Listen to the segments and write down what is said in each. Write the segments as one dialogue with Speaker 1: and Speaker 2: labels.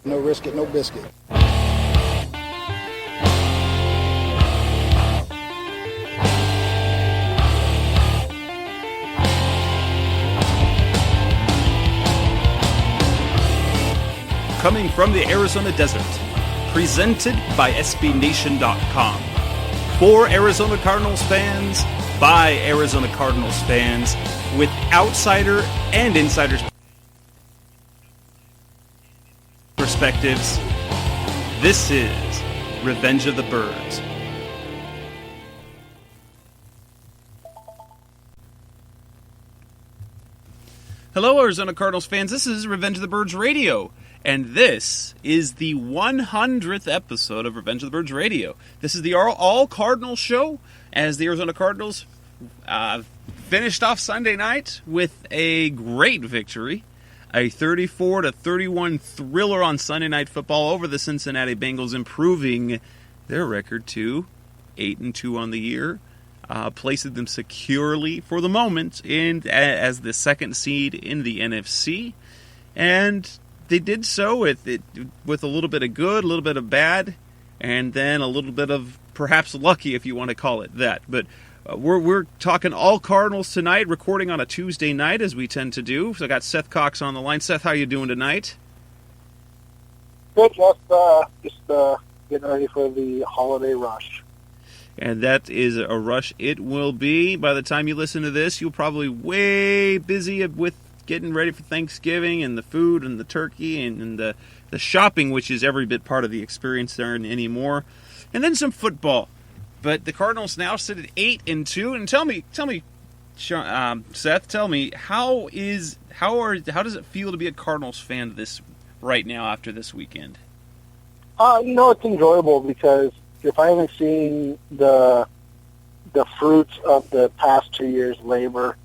Speaker 1: No risk it, no biscuit.
Speaker 2: Coming from the Arizona desert, presented by SBNation.com. For Arizona Cardinals fans, by Arizona Cardinals fans, with outsider and insider perspectives, this is Revenge of the Birds. Hello, Arizona Cardinals fans. This is Revenge of the Birds Radio. And this is the 100th episode of Revenge of the Birds Radio. This is the all Cardinals show, as the Arizona Cardinals finished off Sunday night with a great victory. A 34-31 thriller on Sunday Night Football over the Cincinnati Bengals, improving their record to 8-2 on the year. Placing them securely, for the moment, as the second seed in the NFC. And they did so with a little bit of good, a little bit of bad, and then a little bit of perhaps lucky, if you want to call it that. But we're talking all Cardinals tonight, recording on a Tuesday night, as we tend to do. So I got Seth Cox on the line. Seth, how you doing tonight?
Speaker 3: Good, Jess. Just getting ready for the holiday rush.
Speaker 2: And that is a rush it will be. By the time you listen to this, you'll probably way busy with getting ready for Thanksgiving and the food and the turkey and the shopping, which is every bit part of the experience there anymore. And then some football. But the Cardinals now sit at 8-2. And tell me, Seth, tell me, how does it feel to be a Cardinals fan right now after this weekend?
Speaker 3: It's enjoyable because you're finally seeing the fruits of the past 2 years' labor.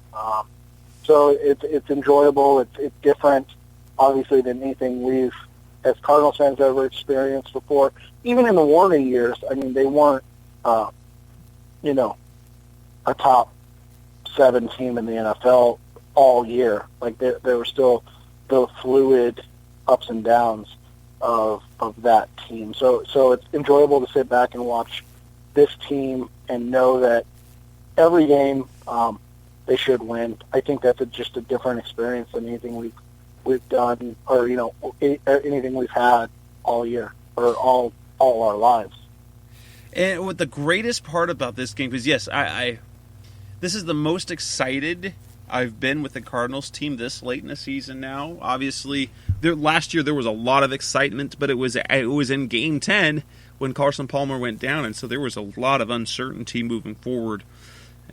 Speaker 3: So it's enjoyable. It's different, obviously, than anything we've, as Cardinals fans, ever experienced before. Even in the Warner years, I mean, they weren't, a top 7 team in the NFL all year. Like there were still the fluid ups and downs of that team. So it's enjoyable to sit back and watch this team and know that every game they should win. I think that's just a different experience than anything we've done, or anything we've had all year or all our lives.
Speaker 2: And what the greatest part about this game is, yes, this is the most excited I've been with the Cardinals team this late in the season now. Obviously, last year there was a lot of excitement, but it was in Game 10 when Carson Palmer went down, and so there was a lot of uncertainty moving forward.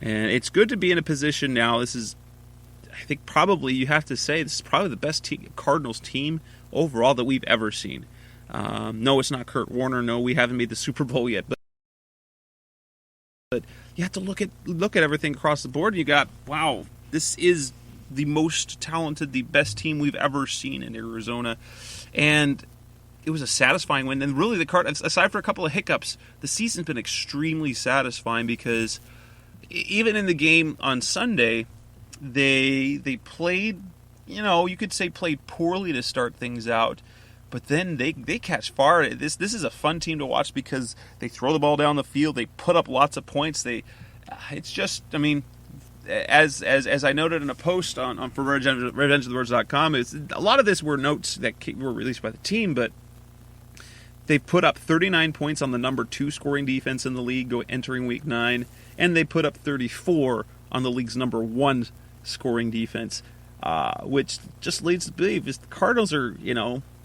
Speaker 2: And it's good to be in a position now. This is, I think, probably you have to say, this is probably the best Cardinals team overall that we've ever seen. No, it's not Kurt Warner. No, we haven't made the Super Bowl yet, but you have to look at everything across the board. You got, wow, this is the most talented, the best team we've ever seen in Arizona. And it was a satisfying win. And really, the Cardinals, aside for a couple of hiccups, the season's been extremely satisfying because even in the game on Sunday, they played, you could say played poorly to start things out. But then they catch fire. This is a fun team to watch because they throw the ball down the field. They put up lots of points. It's just, I mean, as I noted in a post on for RevengeOfTheBirds.com, a lot of this were notes that were released by the team, but they put up 39 points on the number 2 scoring defense in the league entering Week 9, and they put up 34 on the league's number 1 scoring defense, which just leads to believe the Cardinals are,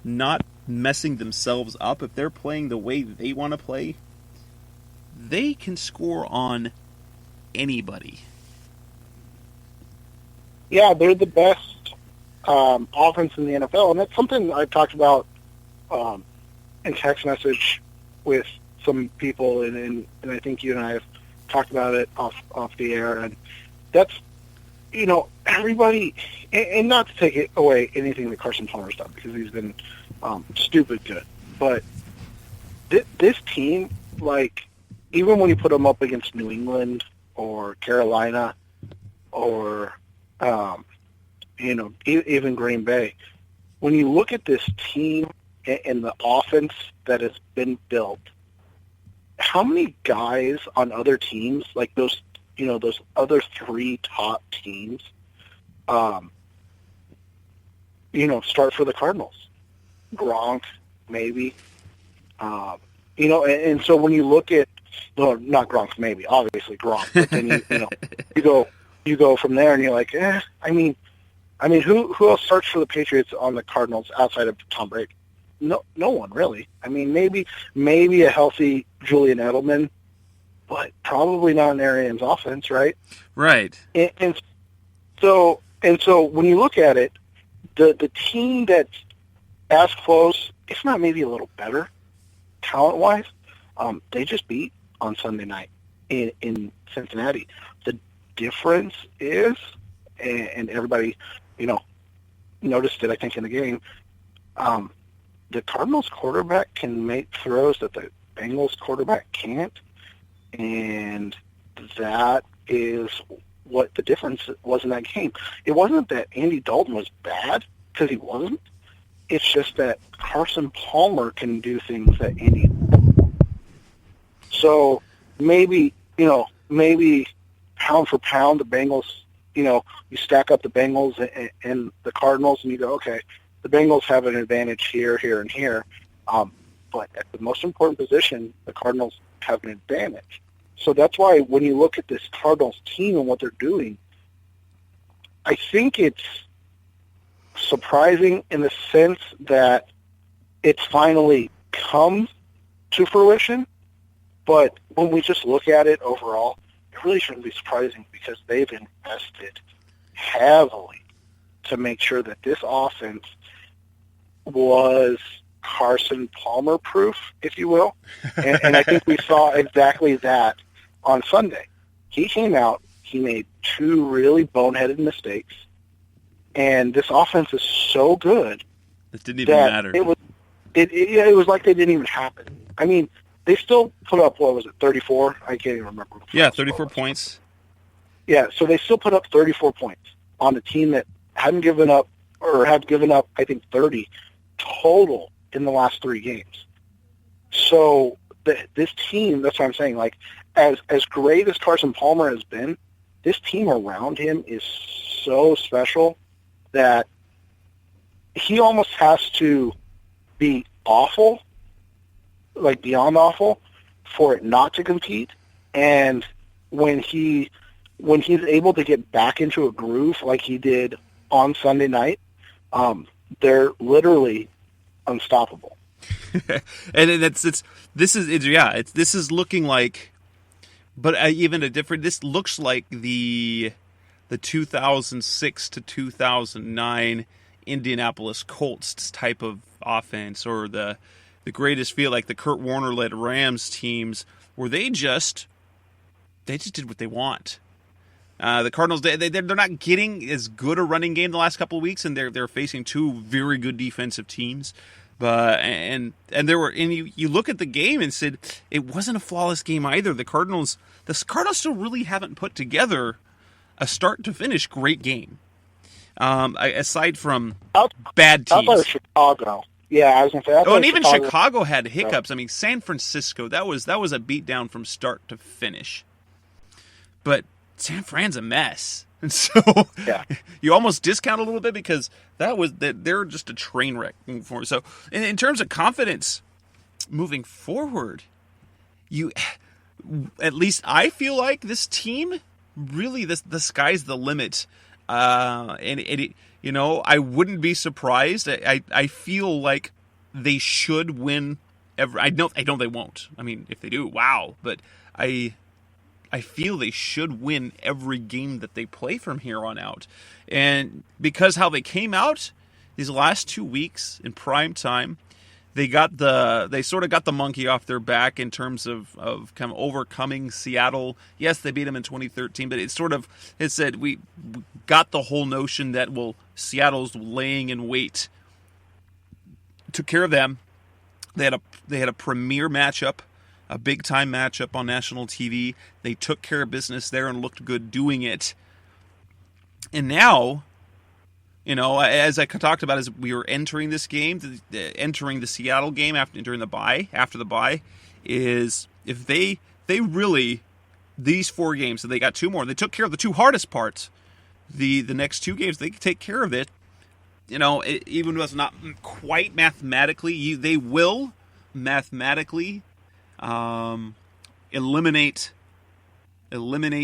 Speaker 2: not messing themselves up. If they're playing the way they want to play, they can score on anybody.
Speaker 3: Yeah, they're the best offense in the NFL, and that's something I've talked about in text message with some people, and I think you and I have talked about it off the air, and that's, everybody, and not to take it away anything that Carson Palmer's done, because he's been stupid good, but this team, like, even when you put them up against New England or Carolina or even Green Bay, when you look at this team and the offense that has been built, how many guys on other teams, like those other three top teams, start for the Cardinals? Gronk, maybe. And so when you look at, no, not Gronk, maybe, obviously Gronk, but then you go from there and you're like, who else starts for the Patriots on the Cardinals outside of Tom Brady? No one really. I mean, maybe a healthy Julian Edelman, but probably not an Arians offense, right?
Speaker 2: Right.
Speaker 3: And so when you look at it, the team that's as close, if not maybe a little better, talent-wise, they just beat on Sunday night in Cincinnati. The difference is, and everybody, noticed it, I think, in the game, the Cardinals quarterback can make throws that the Bengals quarterback can't, and that is what the difference was in that game. It wasn't that Andy Dalton was bad, because he wasn't. It's just that Carson Palmer can do things that Andy. So maybe pound for pound, the Bengals, you stack up the Bengals and the Cardinals, and you go, okay, the Bengals have an advantage here, here, and here. But at the most important position, the Cardinals have an advantage. So that's why when you look at this Cardinals team and what they're doing, I think it's surprising in the sense that it's finally come to fruition. But when we just look at it overall, it really shouldn't be surprising because they've invested heavily to make sure that this offense was Carson Palmer proof, if you will. And I think we saw exactly that on Sunday. He came out, he made two really boneheaded mistakes, and this offense is so good
Speaker 2: it didn't even matter.
Speaker 3: It was like they didn't even happen. I mean, they still put up, 34? I can't even remember.
Speaker 2: Yeah, 34 points.
Speaker 3: Yeah, so they still put up 34 points on a team that hadn't given up, or had given up, I think, 30 total in the last 3 games. So this team, that's what I'm saying, like, as great as Carson Palmer has been, this team around him is so special that he almost has to be awful, like beyond awful, for it not to compete. And when he's able to get back into a groove like he did on Sunday night, they're literally unstoppable.
Speaker 2: And this is looking like, but even a different. This looks like the 2006 to 2009 Indianapolis Colts type of offense, or the greatest feel, like the Kurt Warner led Rams teams, where they just did what they want. The Cardinals, they're not getting as good a running game the last couple of weeks, and they're facing two very good defensive teams. But and you look at the game and said it wasn't a flawless game either. The Cardinals still really haven't put together a start to finish great game. Aside from bad teams,
Speaker 3: outside of Chicago. Yeah, I was going to say.
Speaker 2: Oh, and even Chicago had hiccups. I mean, San Francisco, that was a beatdown from start to finish. But San Fran's a mess, and so you almost discount a little bit because they're just a train wreck. So, in terms of confidence moving forward, at least I feel like this team really the sky's the limit, and I wouldn't be surprised. I feel like they should win I know they won't. I mean, if they do, wow. But I feel they should win every game that they play from here on out. And because how they came out these last 2 weeks in prime time, they sort of got the monkey off their back in terms of kind of overcoming Seattle. Yes, they beat them in 2013, but it said we got the whole notion that, Seattle's laying in wait. Took care of them. They had a premier matchup, a big-time matchup on national TV. They took care of business there and looked good doing it. And now As I talked about as we were entering this game, entering the Seattle game after the bye, is if they really, these 4 games, so they got 2 more. They took care of the 2 hardest parts. The next 2 games, they can take care of it. Even though it's not quite mathematically, they will mathematically eliminate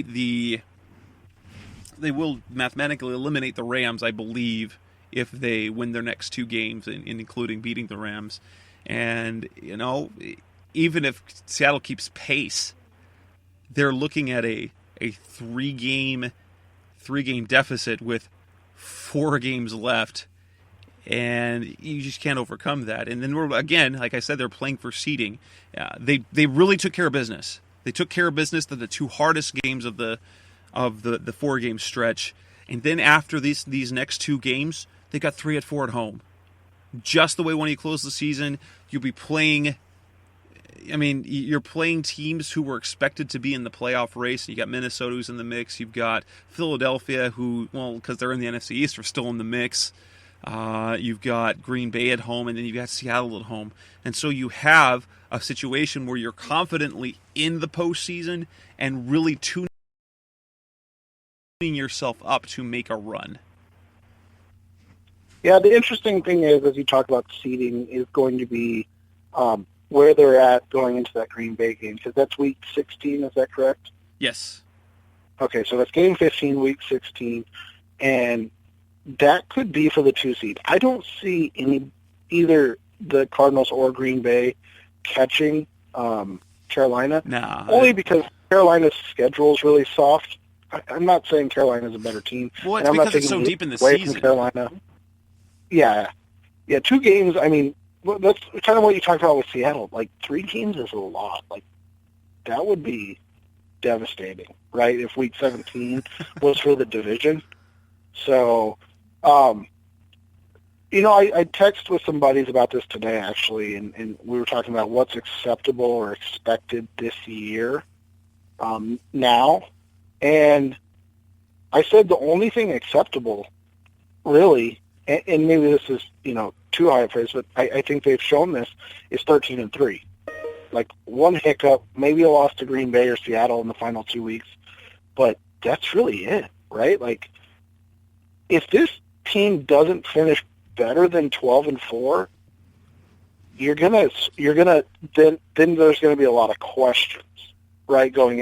Speaker 2: the. They will mathematically eliminate the Rams, I believe, if they win their next 2 games, including beating the Rams. And even if Seattle keeps pace, they're looking at a 3-game deficit with 4 games left, and you just can't overcome that. And then again, like I said, they're playing for seeding. They really took care of business. They took care of business to the 2 hardest games of the 4-game stretch, and then after these next 2 games, they got 3 at 4 at home. Just the way when you close the season, you'll be playing. I mean, you're playing teams who were expected to be in the playoff race. You got Minnesota who's in the mix. You've got Philadelphia who, because they're in the NFC East, are still in the mix. You've got Green Bay at home, and then you've got Seattle at home. And so you have a situation where you're confidently in the postseason and really tuning yourself up to make a run.
Speaker 3: Yeah, the interesting thing is, as you talk about seeding, is going to be where they're at going into that Green Bay game, because that's week 16, is that correct?
Speaker 2: Yes.
Speaker 3: Okay, so that's game 15, week 16, and that could be for the 2 seed. I don't see either the Cardinals or Green Bay catching Carolina, only because Carolina's schedule is really soft. I'm not saying Carolina's a better team.
Speaker 2: Well, it's because it's so deep in the season.
Speaker 3: From Carolina. Yeah, 2 games. I mean, that's kind of what you talked about with Seattle. Like 3 games is a lot. Like that would be devastating, right? If week 17 was for the division. So, I texted with some buddies about this today actually, and we were talking about what's acceptable or expected this year now. And I said the only thing acceptable, really, and maybe this is, too high a praise, but I think they've shown this, is 13-3. Like 1 hiccup, maybe a loss to Green Bay or Seattle in the final 2 weeks, but that's really it, right? Like, if this team doesn't finish better than 12-4, then there's gonna be a lot of questions, right, going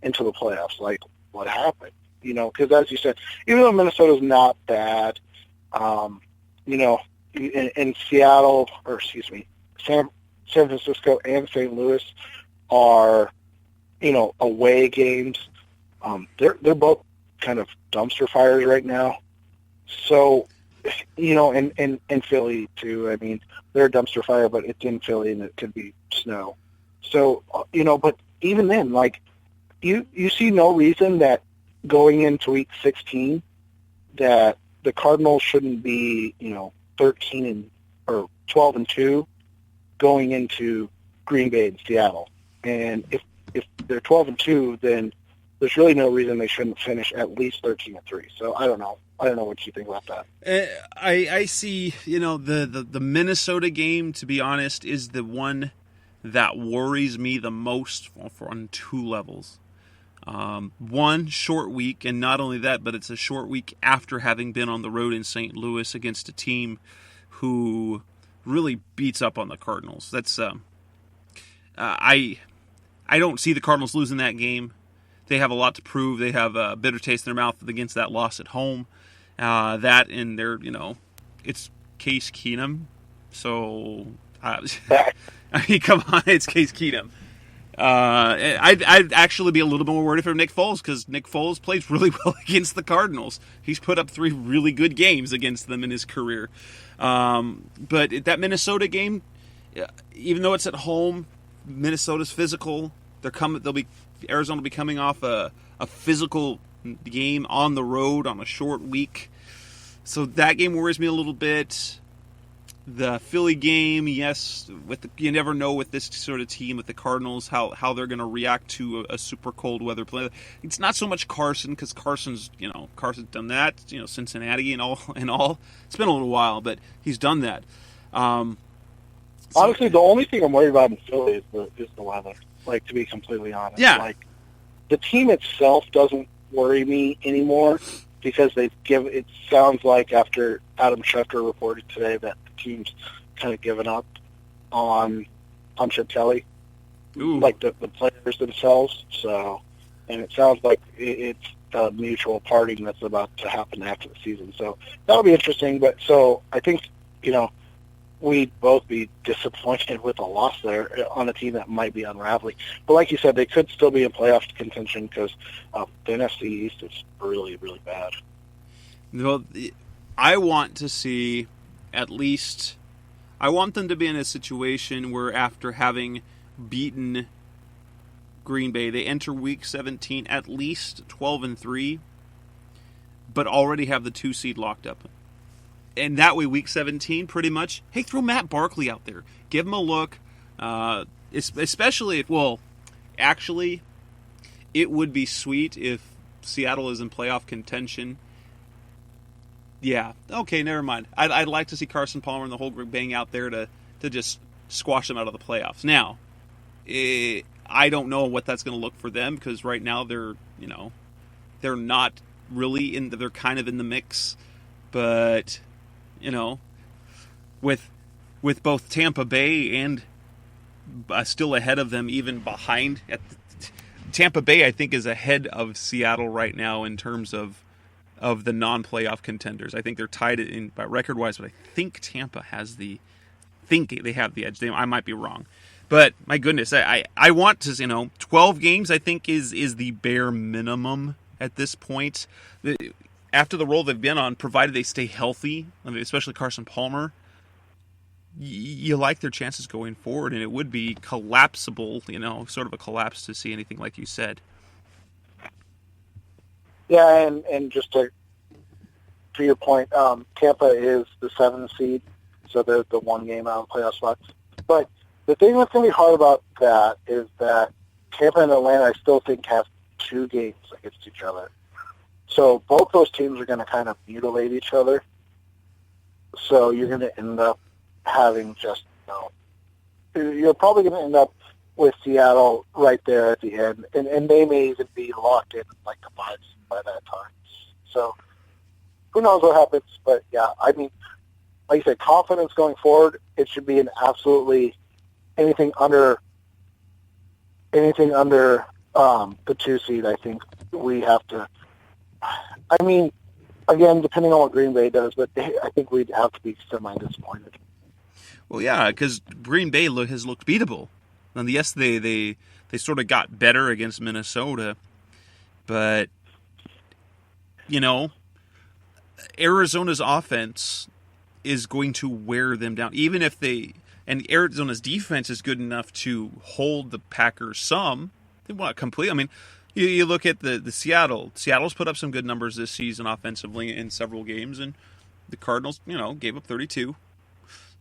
Speaker 3: into the playoffs, like what happened, because as you said, even though Minnesota's not bad, in Seattle, or excuse me, San Francisco and St. Louis are, away games. They're both kind of dumpster fires right now. So, and Philly too. I mean, they're a dumpster fire, but it's in Philly and it could be snow. So, but even then, like, you see no reason that going into week 16 that the Cardinals shouldn't be, 12-2 going into Green Bay and Seattle. And if they're 12-2, then there's really no reason they shouldn't finish at least 13-3. So I don't know. I don't know what you think about that.
Speaker 2: I see, the Minnesota game, to be honest, is the one that worries me the most on 2 levels. One, short week, and not only that, but it's a short week after having been on the road in St. Louis against a team who really beats up on the Cardinals. That's I don't see the Cardinals losing that game. They have a lot to prove. They have a bitter taste in their mouth against that loss at home. That and their, it's Case Keenum. So, I mean, come on, it's Case Keenum. I'd actually be a little bit more worried for Nick Foles, because Nick Foles plays really well against the Cardinals. He's put up 3 really good games against them in his career. But that Minnesota game, even though it's at home, Minnesota's physical. Arizona will be coming off a physical game on the road on a short week. So that game worries me a little bit. the Philly game, yes, you never know with this sort of team, with the Cardinals, how they're going to react to a super cold weather play. It's not so much Carson, because Carson's done that, Cincinnati and all. It's been a little while, but he's done that.
Speaker 3: Honestly, the only thing I'm worried about in Philly is the weather, like, to be completely honest.
Speaker 2: Yeah.
Speaker 3: Like, the team itself doesn't worry me anymore, because it sounds like after Adam Schefter reported today that the team's kind of given up on Chip Kelly, like the players themselves. So, and it sounds like it's a mutual parting that's about to happen after the season. So that'll be interesting. But so I think, we'd both be disappointed with a loss there on a team that might be unraveling. But like you said, they could still be in playoff contention, because the NFC East is really, really bad.
Speaker 2: Well, I want to see I want them to be in a situation where, after having beaten Green Bay, they enter Week 17 at least 12-3, but already have the 2 seed locked up. And that way, Week 17, pretty much, hey, throw Matt Barkley out there. Give him a look. Especially actually, it would be sweet if Seattle is in playoff contention. Yeah, okay, never mind. I'd like to see Carson Palmer and the whole group bang out there to just squash them out of the playoffs. Now, I don't know what that's going to look for them, because right now they're not really they're kind of in the mix, but with both Tampa Bay and still ahead of them, even behind Tampa Bay, I think, is ahead of Seattle right now in terms of the non-playoff contenders. I think they're tied in by record-wise, but I think Tampa they have the edge. I might be wrong. But my goodness, I want to, 12 games I think is the bare minimum at this point. After the role they've been on, provided they stay healthy, especially Carson Palmer, you like their chances going forward, and it would be collapsible, sort of a collapse to see anything like you said.
Speaker 3: Yeah, and just to your point, Tampa is the 7th seed, so they're the 1 game out of playoff spots. But the thing that's going to be hard about that is that Tampa and Atlanta, I still think, have 2 games against each other. So both those teams are going to kind of mutilate each other. So you're going to end up having you're probably going to end up with Seattle right there at the end, and they may even be locked in like the 5 by that time. So who knows what happens? But yeah, I mean, like you said, confidence going forward. It should be an absolutely anything under the 2 seed. I think we have to. I mean, again, depending on what Green Bay does, but I think we'd have to be semi-disappointed.
Speaker 2: Well, yeah, because Green Bay has looked beatable. And yes, they sort of got better against Minnesota, but Arizona's offense is going to wear them down, even if and Arizona's defense is good enough to hold the Packers some. They won't complete. I mean, you look at the Seattle. Seattle's put up some good numbers this season offensively in several games, and the Cardinals, gave up 32.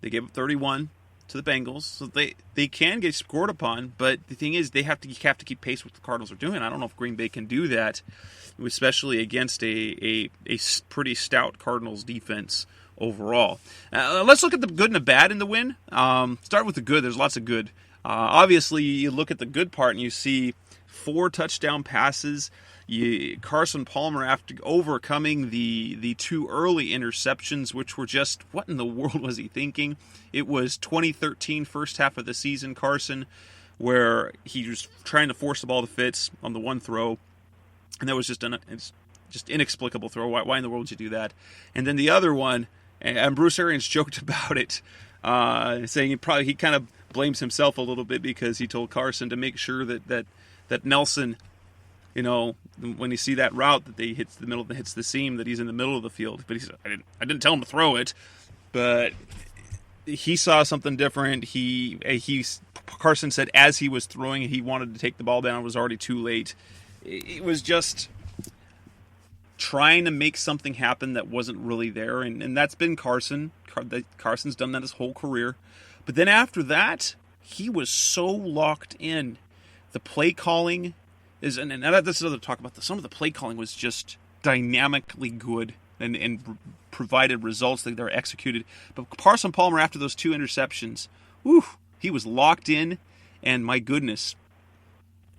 Speaker 2: They gave up 31 to the Bengals, so they can get scored upon. But the thing is, you have to keep pace with what the Cardinals are doing. I don't know if Green Bay can do that, especially against a pretty stout Cardinals defense overall. Let's look at the good and the bad in the win. Start with the good. There's lots of good. Obviously, you look at the good part and you see 4 touchdown passes. Carson Palmer, after overcoming the 2 early interceptions, which were just, what in the world was he thinking? It was 2013 first half of the season, Carson, where he was trying to force the ball to Fitz on the one throw, and that was just inexplicable throw. Why in the world would you do that? And then the other one, and Bruce Arians joked about it, saying he kind of blames himself a little bit because he told Carson to make sure that Nelson, when you see that route that they hits the middle, that hits the seam, that he's in the middle of the field. But he said, I didn't tell him to throw it, but he saw something different. Carson said as he was throwing, he wanted to take the ball down. It was already too late. It was just trying to make something happen that wasn't really there, and that's been Carson. Carson's done that his whole career. But then after that, he was so locked in. The play calling is, and this is other talk about some of the play calling was just dynamically good and provided results that they're executed. But Carson Palmer, after those 2 interceptions, he was locked in, and my goodness,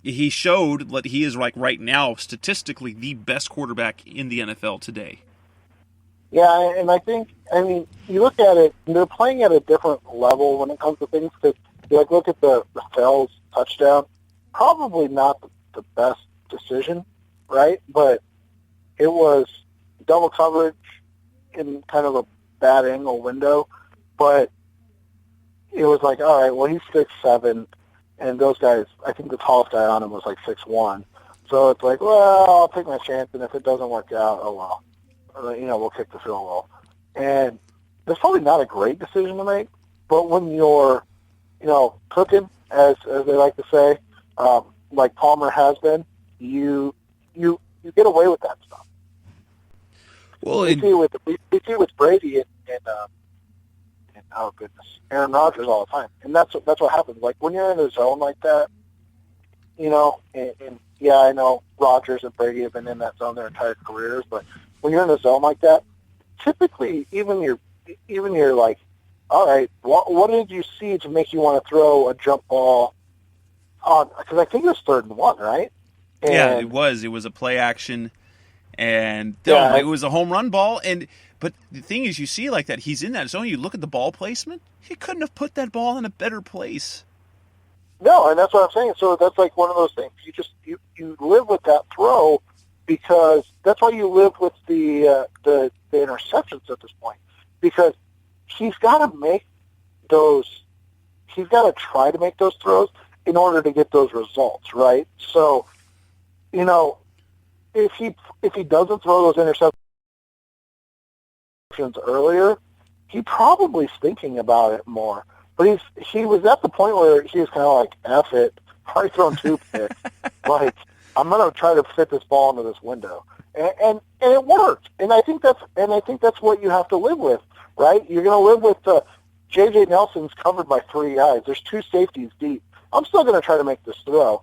Speaker 2: he showed that he is like right now statistically the best quarterback in the NFL today.
Speaker 3: Yeah, and I mean, you look at it, they're playing at a different level when it comes to things, because look at the Fells touchdown. Probably not the best decision, right? But it was double coverage in kind of a bad angle window. But it was like, all right, well, he's 6'7", and those guys, I think the tallest guy on him was like 6'1". So it's like, well, I'll take my chance, and if it doesn't work out, oh well. We'll kick the field goal. And that's probably not a great decision to make, but when you're, cooking, as they like to say, like Palmer has been, you get away with that stuff.
Speaker 2: Well,
Speaker 3: we see with Brady and oh goodness, Aaron Rodgers all the time, and that's what happens. Like when you're in a zone like that, and yeah, I know Rodgers and Brady have been in that zone their entire careers, but when you're in a zone like that, typically even you're like, all right, what did you see to make you want to throw a jump ball on? Because I think it was 3rd and 1, right? And,
Speaker 2: yeah, it was. It was a play action, and it was a home run ball. But the thing is, you see like that, he's in that zone. You look at the ball placement. He couldn't have put that ball in a better place.
Speaker 3: No, and that's what I'm saying. So that's like one of those things. You live with that throw, because that's why you live with the interceptions at this point, because he's got to make those. He's got to try to make those throws in order to get those results, right? So, if he doesn't throw those interceptions earlier, he probably is thinking about it more. But he was at the point where he was kind of like, F it, I've already thrown 2 picks. Like, I'm going to try to fit this ball into this window. And it worked. And I think that's what you have to live with, right? You're going to live with J.J. Nelson's covered by 3 guys. There's 2 safeties deep. I'm still going to try to make this throw.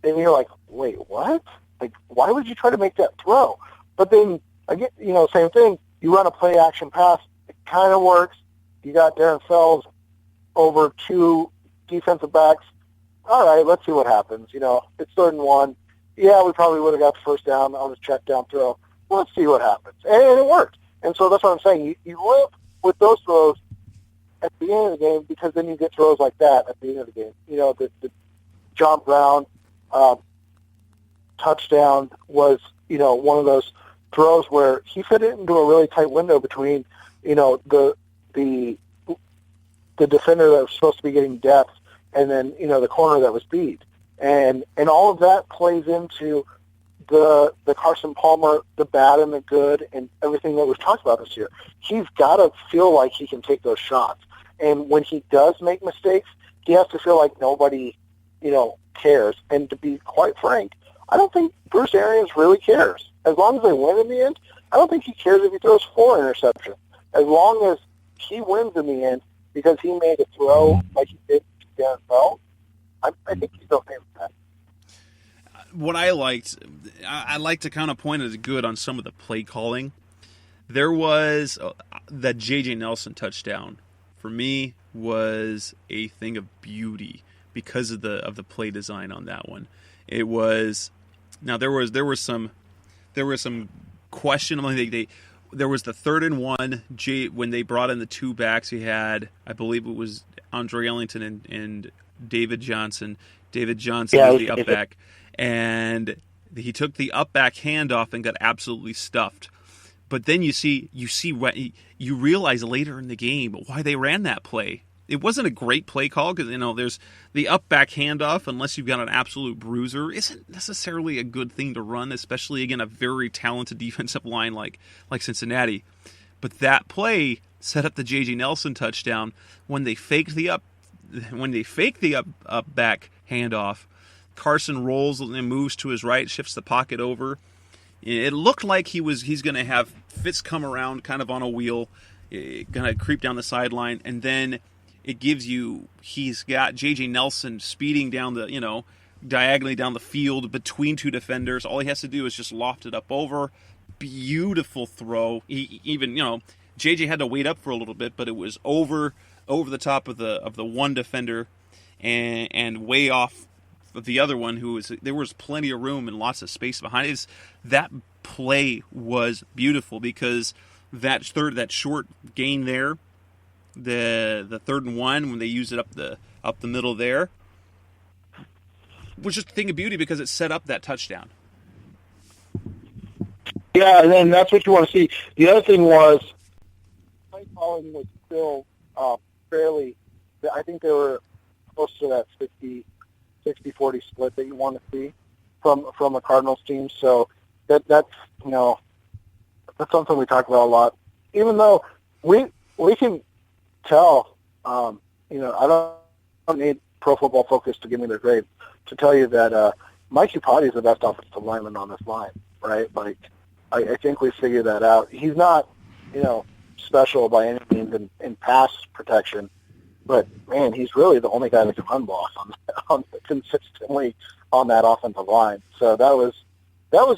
Speaker 3: And you're like, wait, what? Like, why would you try to make that throw? But then, again, same thing. You run a play-action pass. It kind of works. You got Darren Fells over 2 defensive backs. All right, let's see what happens. It's 3rd and 1. Yeah, we probably would have got the first down on this check down throw. Let's see what happens. And it worked. And so that's what I'm saying. You live with those throws at the end of the game, because then you get throws like that at the end of the game. The John Brown touchdown was, one of those throws where he fit it into a really tight window between, the defender that was supposed to be getting depth and then, the corner that was beat. And all of that plays into the Carson Palmer, the bad and the good, and everything that we've talked about this year. He's got to feel like he can take those shots. And when he does make mistakes, he has to feel like nobody, cares. And to be quite frank, I don't think Bruce Arians really cares. As long as they win in the end, I don't think he cares if he throws 4 interceptions. As long as he wins in the end because he made a throw like he did to Darren Bell, I think he's okay with that.
Speaker 2: What I like to kind of point as good on some of the play calling. There was that J.J. Nelson touchdown. For me, was a thing of beauty because of the play design on that one. It was there was some question. There was the 3rd and 1. When they brought in the 2 backs, he had, I believe it was Andre Ellington and David Johnson. David Johnson was the up back, and he took the up back handoff and got absolutely stuffed. But then you realize later in the game why they ran that play. It wasn't a great play call because there's the up back handoff, unless you've got an absolute bruiser, isn't necessarily a good thing to run, especially again a very talented defensive line like Cincinnati. But that play set up the J.J. Nelson touchdown when they faked the up back handoff. Carson rolls and moves to his right, shifts the pocket over. It looked like he's going to have Fitz come around kind of on a wheel, going to creep down the sideline, and then it gives you he's got J.J. Nelson speeding down diagonally down the field between two defenders. All he has to do is just loft it up over. Beautiful throw. He even J.J. had to wait up for a little bit, but it was over the top of the one defender and way off of the other one there was plenty of room and lots of space behind it. That play was beautiful because that short gain there, the 3rd and 1 when they used it up the middle there, was just a thing of beauty because it set up that touchdown.
Speaker 3: Yeah, and then that's what you want to see. The other thing was play calling was still fairly. I think they were close to that 60-40 split that you want to see from a Cardinals team. So that's something we talk about a lot. Even though we can tell, I don't need Pro Football Focus to give me their grade to tell you that Mike Iupati is the best offensive lineman on this line, right? Like I think we figured that out. He's not, special by any means in pass protection. But man, he's really the only guy that can run block on consistently on that offensive line. So that was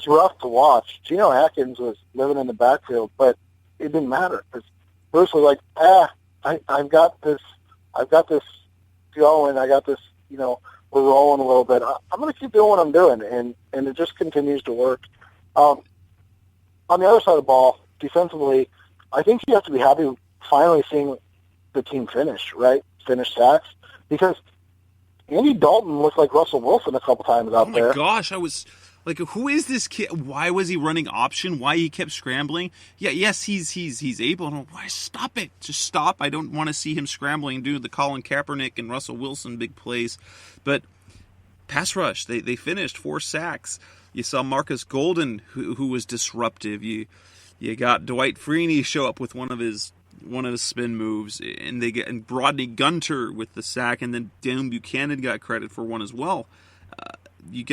Speaker 3: rough to watch. Geno Atkins was living in the backfield, but it didn't matter because Bruce was like, I've got this going. I got this, we're rolling a little bit. I'm going to keep doing what I'm doing, and it just continues to work. On the other side of the ball, defensively, I think you have to be happy finally seeing the team finish sacks, because Andy Dalton looked like Russell Wilson a couple times out there.
Speaker 2: Oh my gosh, I was like, who is this kid? Why was he running option? Why he kept scrambling? Yeah, yes, he's able. Why stop it? Just stop. I don't want to see him scrambling and do the Colin Kaepernick and Russell Wilson big plays. But pass rush, they finished 4 sacks. You saw Marcus Golden who was disruptive. You got Dwight Freeney show up with one of his spin moves, and Rodney Gunter with the sack, and then Dan Buchanan got credit for one as well. They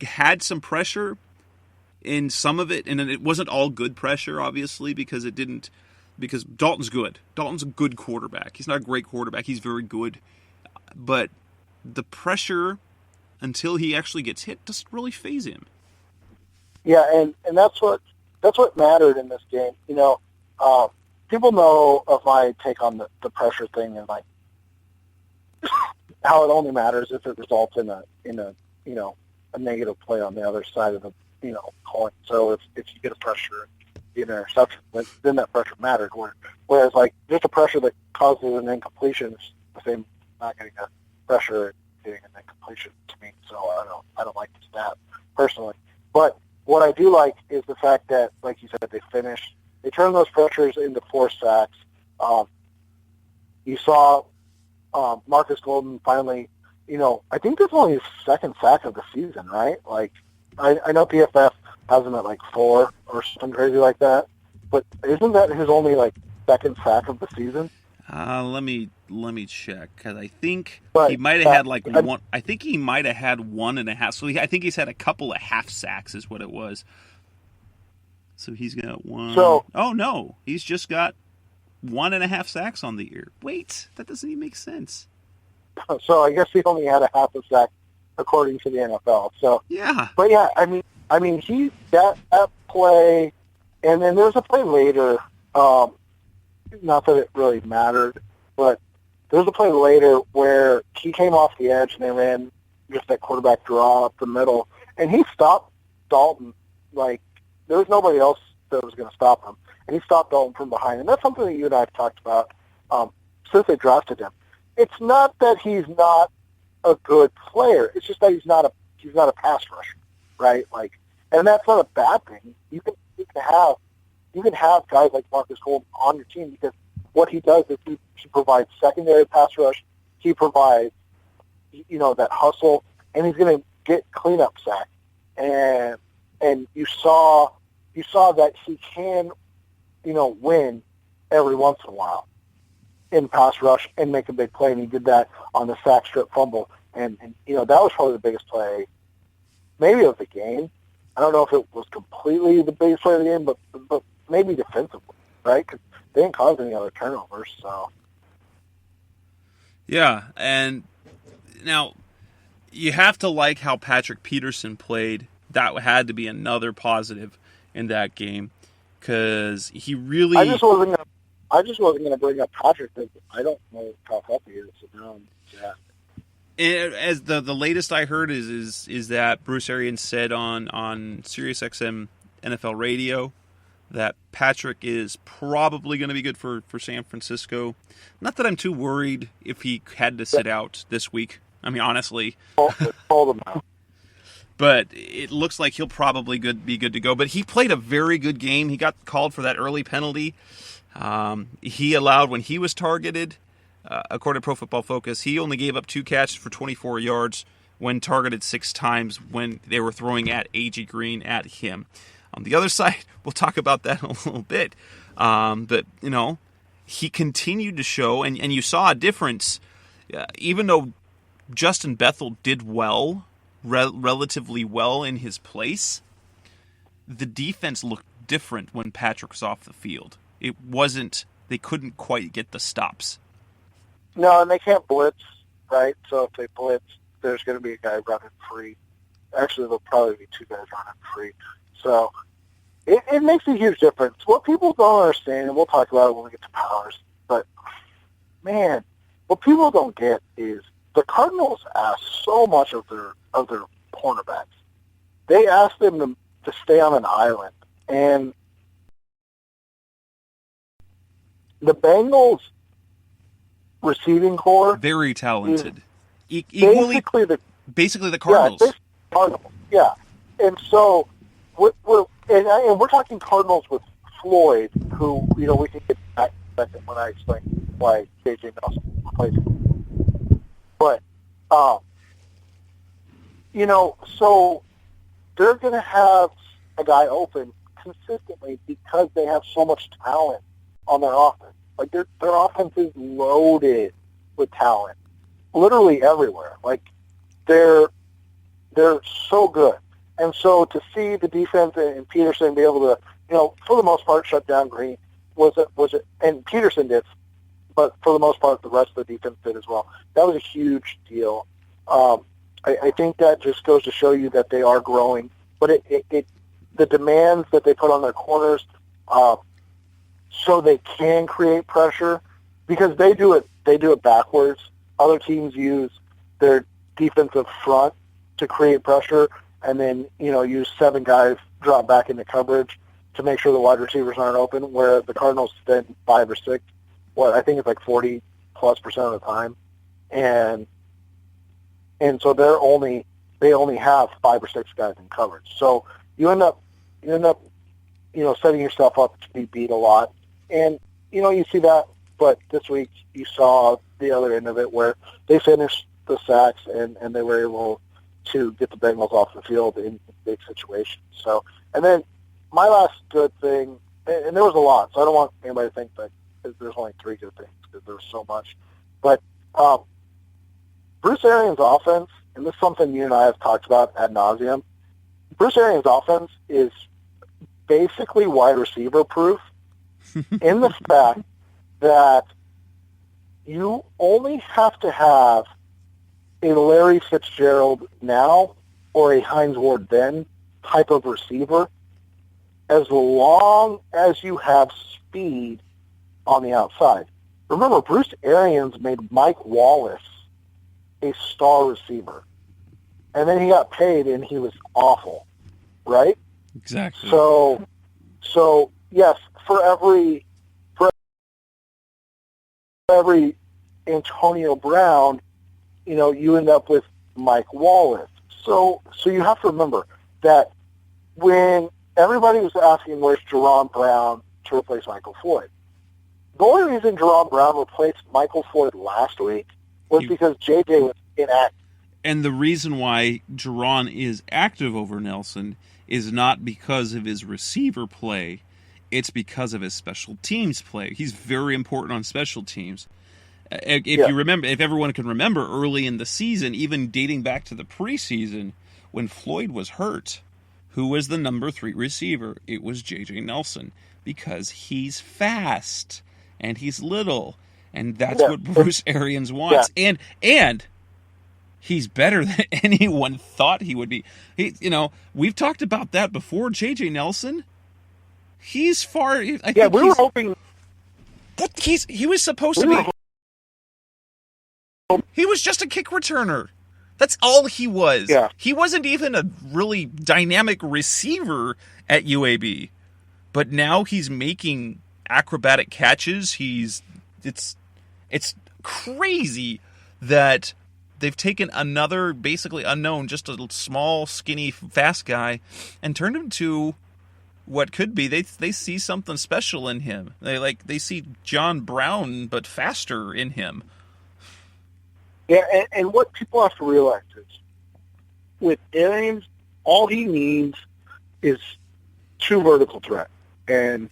Speaker 2: had some pressure in some of it, and it wasn't all good pressure, obviously, because Dalton's good. Dalton's a good quarterback. He's not a great quarterback. He's very good. But the pressure, until he actually gets hit, doesn't really faze him.
Speaker 3: Yeah, and that's what mattered in this game. People know of my take on the pressure thing and like how it only matters if it results in a negative play on the other side of the coin. So if you get a pressure, you get an interception, then that pressure mattered. Whereas like just a pressure that causes an incompletion is the same not getting a pressure and getting an incompletion to me. So I don't like that personally. But what I do like is the fact that, like you said, they turned those pressures into 4 sacks. You saw Marcus Golden finally, I think that's only his 2nd sack of the season, right? Like, I know PFF has him at like 4 or something crazy like that, but isn't that his only like 2nd sack of the season?
Speaker 2: Let me check, because I think he might have had like one. I think he might have had 1.5. So I think he's had a couple of half sacks, is what it was. So he's got 1. Oh no, he's just got 1.5 sacks on the year. Wait, that doesn't even make sense.
Speaker 3: So I guess he only had a half a sack according to the NFL. So
Speaker 2: yeah,
Speaker 3: but yeah, I mean he that play, and then there's a play later. Not that it really mattered, but there was a play later where he came off the edge and they ran just that quarterback draw up the middle, and he stopped Dalton. Like, there was nobody else that was going to stop him, and he stopped Dalton from behind. And that's something that you and I have talked about since they drafted him. It's not that he's not a good player. It's just that he's not a pass rusher, right? Like, and that's not a bad thing. You can have guys like Marcus Golden on your team, because what he does is he provides secondary pass rush. He provides, that hustle, and he's going to get cleanup sacks. And you saw that he can, win every once in a while in pass rush and make a big play, and he did that on the sack strip fumble. And that was probably the biggest play maybe of the game. I don't know if it was completely the biggest play of the game, but maybe defensively, right? Because they didn't cause any other turnovers. So
Speaker 2: yeah, and now you have to like how Patrick Peterson played. That had to be another positive in that game because he really.
Speaker 3: I just wasn't going to bring up Patrick because I don't know how healthy he is. So now
Speaker 2: As the latest I heard is that Bruce Arians said on SiriusXM NFL Radio that Patrick is probably going to be good for San Francisco. Not that I'm too worried if he had to sit out this week. I mean, honestly.
Speaker 3: Hold him out.
Speaker 2: But it looks like he'll probably be good to go. But he played a very good game. He got called for that early penalty. He allowed, when he was targeted, according to Pro Football Focus, he only gave up 2 catches for 24 yards when targeted 6 times when they were throwing at A.J. Green at him. On the other side, we'll talk about that in a little bit. But, he continued to show, and you saw a difference, even though Justin Bethel did well, relatively well in his place, the defense looked different when Patrick was off the field. It wasn't, they couldn't quite get the stops.
Speaker 3: No, and they can't blitz, right? So if they blitz, there's going to be a guy running free. Actually, there'll probably be 2 guys running free. So it makes a huge difference. What people don't understand, and we'll talk about it when we get to powers, but, man, what people don't get is the Cardinals ask so much of their cornerbacks. They ask them to stay on an island. And the Bengals receiving core,
Speaker 2: very talented.
Speaker 3: Basically
Speaker 2: the Cardinals.
Speaker 3: Yeah, Cardinals. Yeah. And so we're talking Cardinals with Floyd, who, we can get back in a second when I explain why J.J. Nelson plays. But, so they're going to have a guy open consistently because they have so much talent on their offense. Like, their offense is loaded with talent, literally everywhere. Like, they're so good. And so to see the defense and Peterson be able to, for the most part, shut down Green, was it, and Peterson did, but for the most part, the rest of the defense did as well. That was a huge deal. I think that just goes to show you that they are growing. But the demands that they put on their corners, so they can create pressure, because they do it backwards. Other teams use their defensive front to create pressure, and then use 7 guys drop back into coverage to make sure the wide receivers aren't open. Where the Cardinals spend 5 or 6. I think it's like 40+% of the time, and so they only have 5 or 6 guys in coverage. So you end up setting yourself up to be beat a lot, and you see that. But this week you saw the other end of it where they finished the sacks and they were able to get the Bengals off the field in big situations. So, and then my last good thing, and there was a lot, so I don't want anybody to think that there's only 3 good things because there was so much. But Bruce Arians' offense, and this is something you and I have talked about ad nauseum, Bruce Arians' offense is basically wide receiver proof in the fact that you only have to have a Larry Fitzgerald now or a Hines Ward then type of receiver as long as you have speed on the outside. Remember, Bruce Arians made Mike Wallace a star receiver. And then he got paid and he was awful, right?
Speaker 2: Exactly.
Speaker 3: So yes, for every Antonio Brown, you end up with Mike Wallace. So you have to remember that when everybody was asking where's Jerron Brown to replace Michael Floyd, the only reason Jerron Brown replaced Michael Floyd last week was because JJ was inactive.
Speaker 2: And the reason why Jerron is active over Nelson is not because of his receiver play. It's because of his special teams play. He's very important on special teams. You remember, if everyone can remember, early in the season, even dating back to the preseason, when Floyd was hurt, who was the number 3 receiver? It was J.J. Nelson, because he's fast and he's little, and that's what Bruce Arians wants. And he's better than anyone thought he would be. We've talked about that before. J.J. Nelson, he's far. We were
Speaker 3: hoping
Speaker 2: that he was supposed to be. He was just a kick returner. That's all he was.
Speaker 3: Yeah.
Speaker 2: He wasn't even a really dynamic receiver at UAB. But now he's making acrobatic catches. It's crazy that they've taken another basically unknown, just a small, skinny, fast guy, and turned him to what could be. They see something special in him. They see John Brown but faster in him.
Speaker 3: Yeah, and what people have to realize is, with Arians, all he needs is 2 vertical threat. And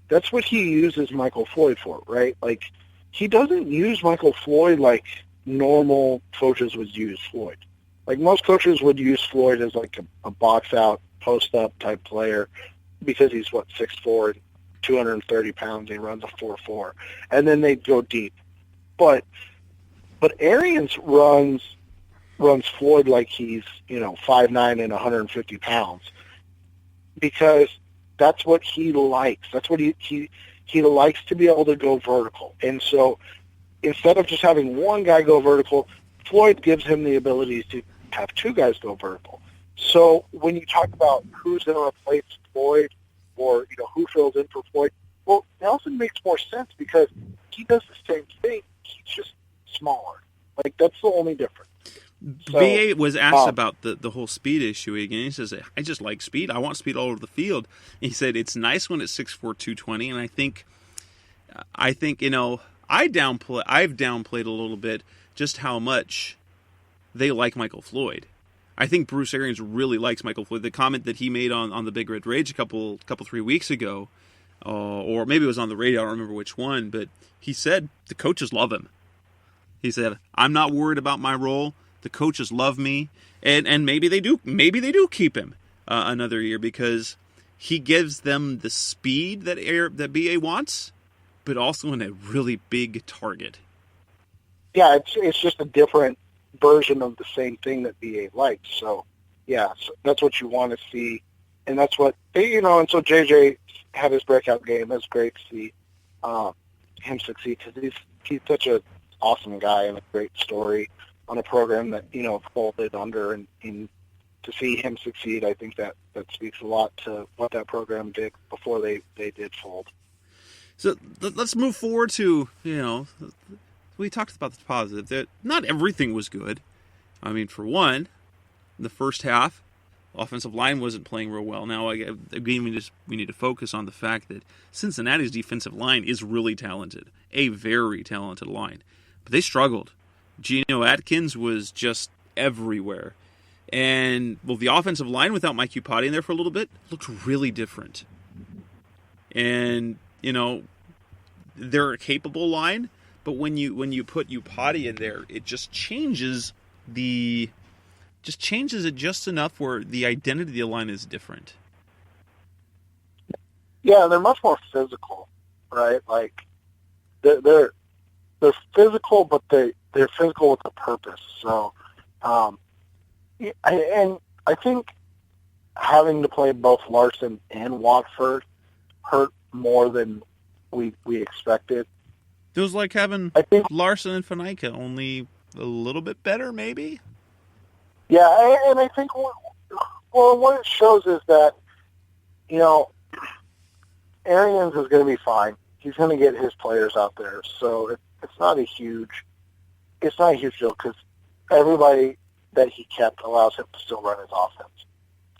Speaker 3: that's what he uses Michael Floyd for, right? Like, he doesn't use Michael Floyd like normal coaches would use Floyd. Like, most coaches would use Floyd as like a box-out, post-up type player because he's, 6'4", and 230 pounds, and he runs a 4.4. And then they'd go deep. But Arians runs Floyd like he's 5'9" and 150 pounds, because that's what he likes. That's what he likes, to be able to go vertical. And so instead of just having one guy go vertical, Floyd gives him the ability to have 2 guys go vertical. So when you talk about who's going to replace Floyd, or who fills in for Floyd, well, Nelson makes more sense because he does the same thing. He's just smaller. Like, that's the only difference. So,
Speaker 2: BA was asked about the whole speed issue again. He says, I just like speed. I want speed all over the field. He said it's nice when it's 6'4", 220, and I think I've downplayed a little bit just how much they like Michael Floyd. I think Bruce Arians really likes Michael Floyd. The comment that he made on the Big Red Rage a couple 3 weeks ago, or maybe it was on the radio, I don't remember which one, but he said the coaches love him. He said, I'm not worried about my role. The coaches love me, and maybe they do. Maybe they do keep him another year, because he gives them the speed that BA wants, but also in a really big target.
Speaker 3: Yeah, it's just a different version of the same thing that BA likes. So, yeah, so that's what you want to see, and that's what And so JJ had his breakout game. That's great to see him succeed, because he's such a awesome guy and a great story on a program that folded under, and to see him succeed, I think that speaks a lot to what that program did before they did fold.
Speaker 2: So let's move forward to we talked about the positive. That not everything was good. I mean, for one, the first half, offensive line wasn't playing real well. Now, again, we need to focus on the fact that Cincinnati's defensive line is really talented, a very talented line. But they struggled. Geno Atkins was just everywhere. And, the offensive line without Mike Iupati in there for a little bit looked really different. And, they're a capable line, but when you put Iupati in there, it just changes it just enough where the identity of the line is different.
Speaker 3: Yeah, they're much more physical, right? Like, they're physical, but they're physical with a purpose. So, I think having to play both Larson and Watford hurt more than we expected.
Speaker 2: It was like having Larson and Faneca, only a little bit better, maybe?
Speaker 3: Yeah, and I think what it shows is that, Arians is going to be fine. He's going to get his players out there, so it's not a huge deal, because everybody that he kept allows him to still run his offense.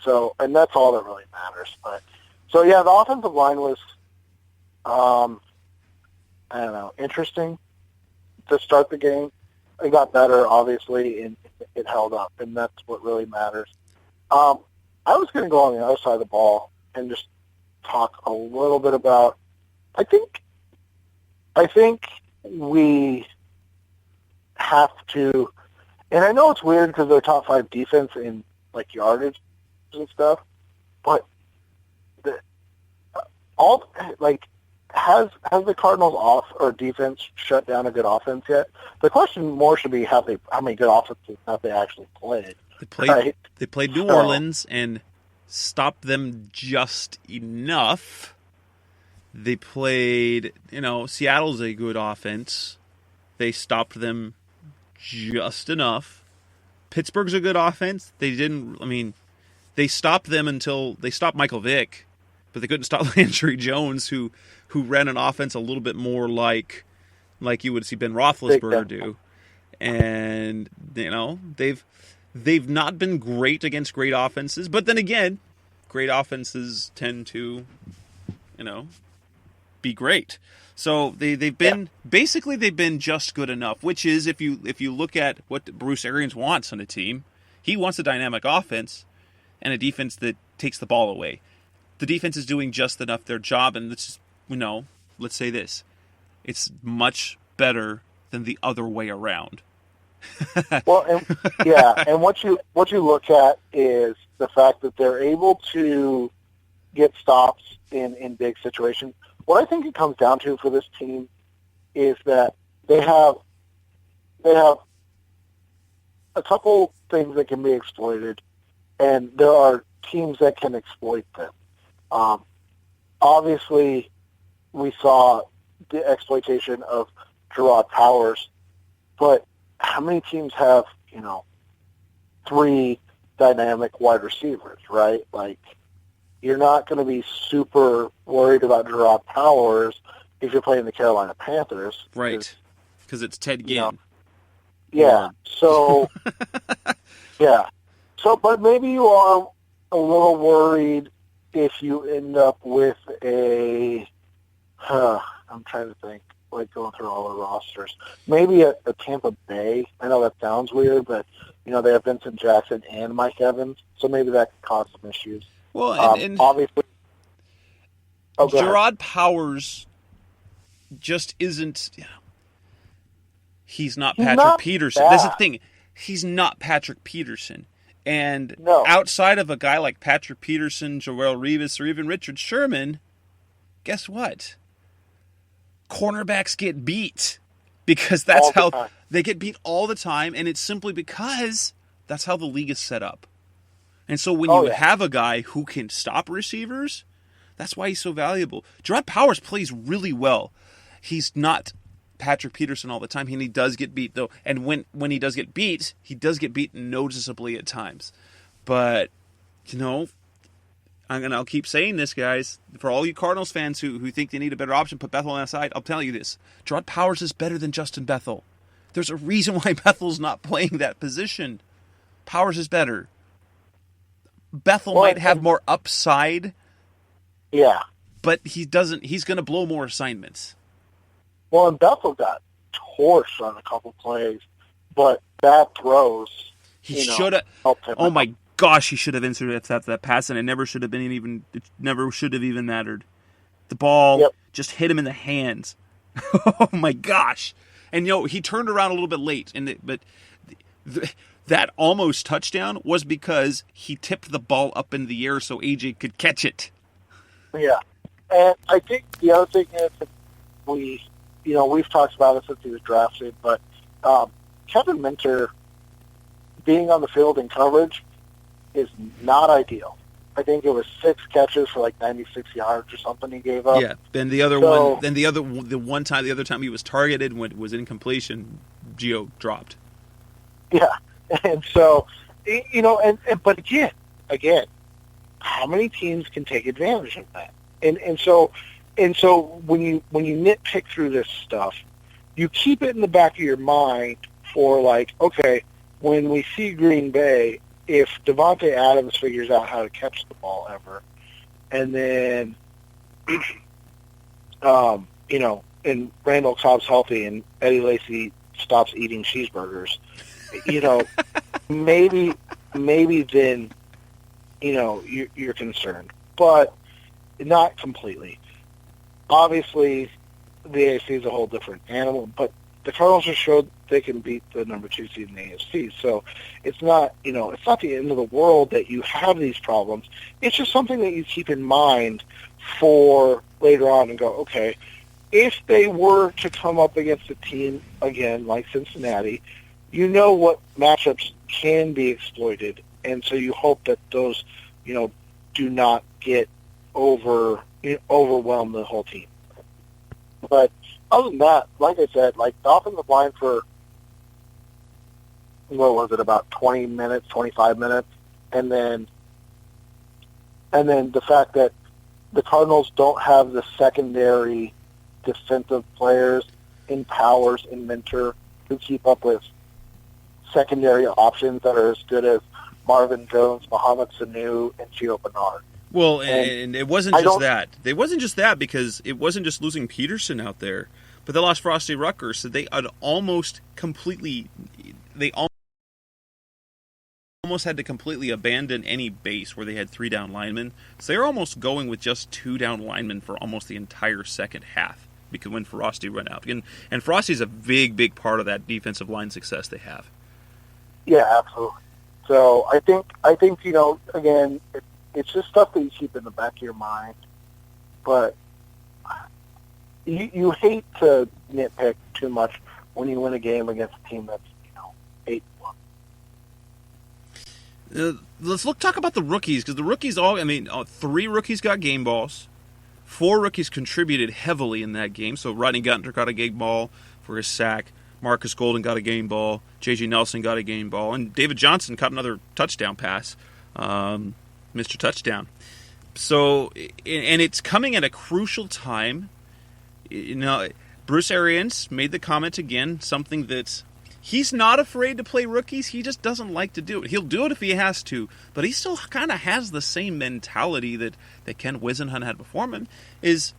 Speaker 3: So, and that's all that really matters. But so yeah, the offensive line was, interesting to start the game. It got better, obviously, and it held up, and that's what really matters. I was going to go on the other side of the ball and just talk a little bit about. I think we have to, and I know it's weird because they're top 5 defense, and like yardage and stuff, but all like has the Cardinals off or defense shut down a good offense yet? The question more should be how many good offenses have they actually played?
Speaker 2: They played New Orleans and stopped them just enough. They played, Seattle's a good offense. They stopped them just enough. Pittsburgh's a good offense. They stopped them until they stopped Michael Vick, but they couldn't stop Landry Jones, who ran an offense a little bit more like you would see Ben Roethlisberger do. And, they've not been great against great offenses, but then again, great offenses tend to, be great. So they've been just good enough, which is if you look at what Bruce Arians wants on a team, he wants a dynamic offense and a defense that takes the ball away. The defense is doing just enough their job, and let's say this: it's much better than the other way around.
Speaker 3: Well, and what you look at is the fact that they're able to get stops in big situations. What I think it comes down to for this team is that they have a couple things that can be exploited, and there are teams that can exploit them. Obviously, we saw the exploitation of Gerard Powers, but how many teams have, 3 dynamic wide receivers, right? Like, you're not going to be super worried about Gerard Powers if you're playing the Carolina Panthers.
Speaker 2: Right, because it's Ted Ginn.
Speaker 3: Yeah, so, yeah. So, but maybe you are a little worried if you end up with I'm trying to think, like going through all the rosters. Maybe a Tampa Bay. I know that sounds weird, but, they have Vincent Jackson and Mike Evans, so maybe that could cause some issues.
Speaker 2: Well, and
Speaker 3: obviously,
Speaker 2: Gerard Powers just isn't. He's not Patrick Peterson.
Speaker 3: Bad.
Speaker 2: That's the thing. He's not Patrick Peterson. And outside of a guy like Patrick Peterson, Joel Rivas, or even Richard Sherman, guess what? Cornerbacks get beat because that's how they get beat all the time, and it's simply because that's how the league is set up. And so when you have a guy who can stop receivers, that's why he's so valuable. Gerard Powers plays really well. He's not Patrick Peterson all the time, and he does get beat, though. And when he does get beat noticeably at times. But, I'll keep saying this, guys. For all you Cardinals fans who think they need a better option, put Bethel on the side, I'll tell you this. Gerard Powers is better than Justin Bethel. There's a reason why Bethel's not playing that position. Powers is better. Bethel might have more upside.
Speaker 3: Yeah.
Speaker 2: But he doesn't. He's going to blow more assignments.
Speaker 3: Well, and Bethel got torched on a couple plays, but bad throws.
Speaker 2: He should have. Oh my gosh, he should have inserted that pass, and it never should have been It never should have even mattered. The ball just hit him in the hands. Oh my gosh! And he turned around a little bit late, but that almost touchdown was because he tipped the ball up in the air so AJ could catch it.
Speaker 3: Yeah, and I think the other thing is that we've talked about it since he was drafted, but Kevin Minter being on the field in coverage is not ideal. I think it was 6 catches for like 96 yards or something he gave up.
Speaker 2: Yeah. Then the other time he was targeted when it was incompletion, Gio dropped.
Speaker 3: Yeah, and so but again, how many teams can take advantage of that? And so when you nitpick through this stuff, you keep it in the back of your mind for like, okay, when we see Green Bay, if Devontae Adams figures out how to catch the ball ever, and then and Randall Cobb's healthy and Eddie Lacy stops eating cheeseburgers, maybe then you're concerned, but not completely. Obviously, the AFC is a whole different animal, but the Cardinals just showed they can beat the number 2 seed in the AFC. So it's not, it's not the end of the world that you have these problems. It's just something that you keep in mind for later on and go, okay, if they were to come up against a team again like Cincinnati, you know what matchups can be exploited, and so you hope that those, do not get overwhelm the whole team. But other than that, like I said, the offensive line for, what was it, about 20 minutes, 25 minutes, and then the fact that the Cardinals don't have the secondary defensive players in Powers and Minter who keep up with secondary options that are as good as Marvin Jones, Mohamed Sanu, and Gio Bernard.
Speaker 2: Well, and it wasn't just that. It wasn't just that, because it wasn't just losing Peterson out there, but they lost Frosty Rucker, so they had almost had to completely abandon any base where they had 3 down linemen. So they were almost going with just 2 down linemen for almost the entire second half, because when Frosty went out. And Frosty's a big, big part of that defensive line success they have.
Speaker 3: Yeah, absolutely. So I think again, it's just stuff that you keep in the back of your mind. But you hate to nitpick too much when you win a game against a team that's 8-1.
Speaker 2: Let's talk about the rookies, because the rookies 3 rookies got game balls. 4 rookies contributed heavily in that game. So Rodney Gunter got a game ball for his sack. Marcus Golden got a game ball. J.J. Nelson got a game ball. And David Johnson caught another touchdown pass. Mr. Touchdown. So, and it's coming at a crucial time. Bruce Arians made the comment again, something that he's not afraid to play rookies. He just doesn't like to do it. He'll do it if he has to, but he still kind of has the same mentality that Ken Whisenhunt had before him, is,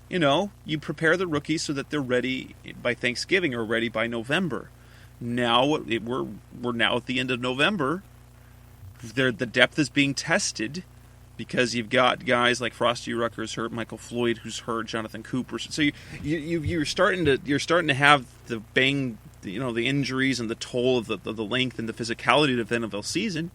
Speaker 2: you prepare the rookies so that they're ready by Thanksgiving or ready by November. Now, we're now at the end of November. The depth is being tested because you've got guys like Frosty Rucker's hurt, Michael Floyd who's hurt, Jonathan Cooper. So you're starting to have the the injuries and the toll of the length and the physicality of the NFL season.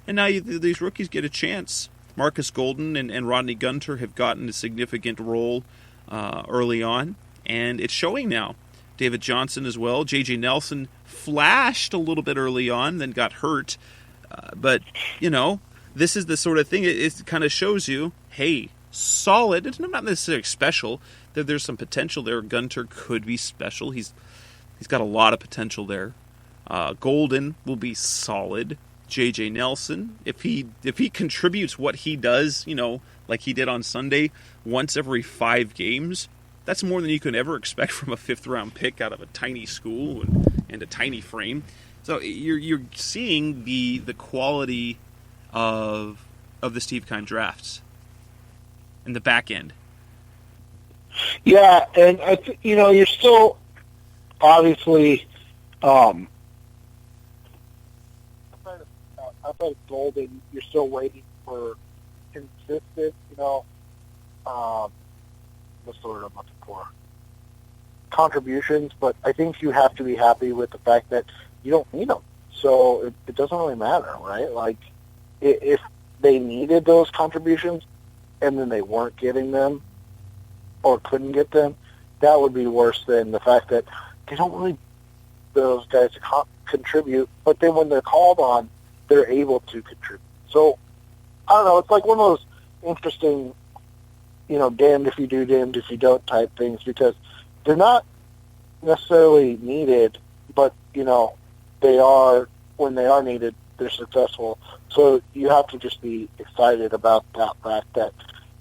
Speaker 2: And now these rookies get a chance. Marcus Golden and Rodney Gunter have gotten a significant role early on, and it's showing now. David Johnson as well. J.J. Nelson flashed a little bit early on, then got hurt. But, this is the sort of thing, it kind of shows you, hey, solid. It's not necessarily special. There's some potential there. Gunter could be special. He's got a lot of potential there. Golden will be solid. J.J. Nelson, if he contributes what he does, like he did on Sunday, once every 5 games, that's more than you could ever expect from a 5th-round pick out of a tiny school and a tiny frame. So you're seeing the quality of the Steve Keim drafts in the back end.
Speaker 3: Yeah, and you're still obviously outside of Golden, you're still waiting for consistent, what's the word I'm looking for? Contributions, but I think you have to be happy with the fact that you don't need them. So it doesn't really matter, right? If they needed those contributions and then they weren't getting them or couldn't get them, that would be worse than the fact that they don't really those guys to contribute, but then when they're called on, they're able to contribute. So, I don't know, it's like one of those interesting, damned if you do, damned if you don't type things, because they're not necessarily needed, but, they are, when they are needed, they're successful. So you have to just be excited about that fact that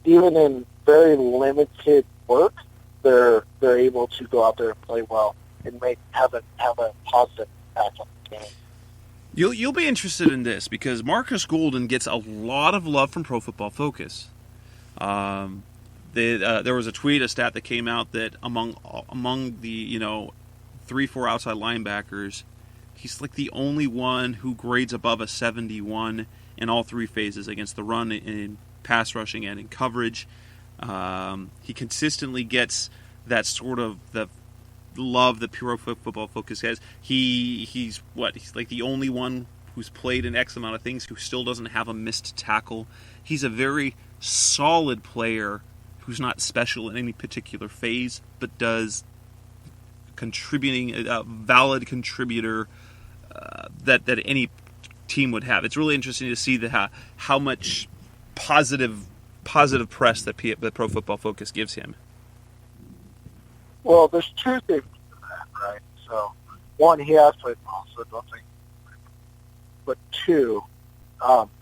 Speaker 3: even in very limited work, they're able to go out there and play well and have a positive impact on the game.
Speaker 2: You'll be interested in this because Marcus Golden gets a lot of love from Pro Football Focus. There was a stat that came out that among the 3-4 outside linebackers, he's like the only one who grades above a 71 in all 3 phases against the run, in pass rushing, and in coverage. He consistently gets that sort of the love that Pro Football Focus has. He's like the only one who's played in X amount of things who still doesn't have a missed tackle. He's a very solid player who's not special in any particular phase, but does contributing a valid contributor that any team would have. It's really interesting to see how much positive press that Pro Football Focus gives him.
Speaker 3: Well, there's two things to that, right? So, one, he has played well, so don't think. But two,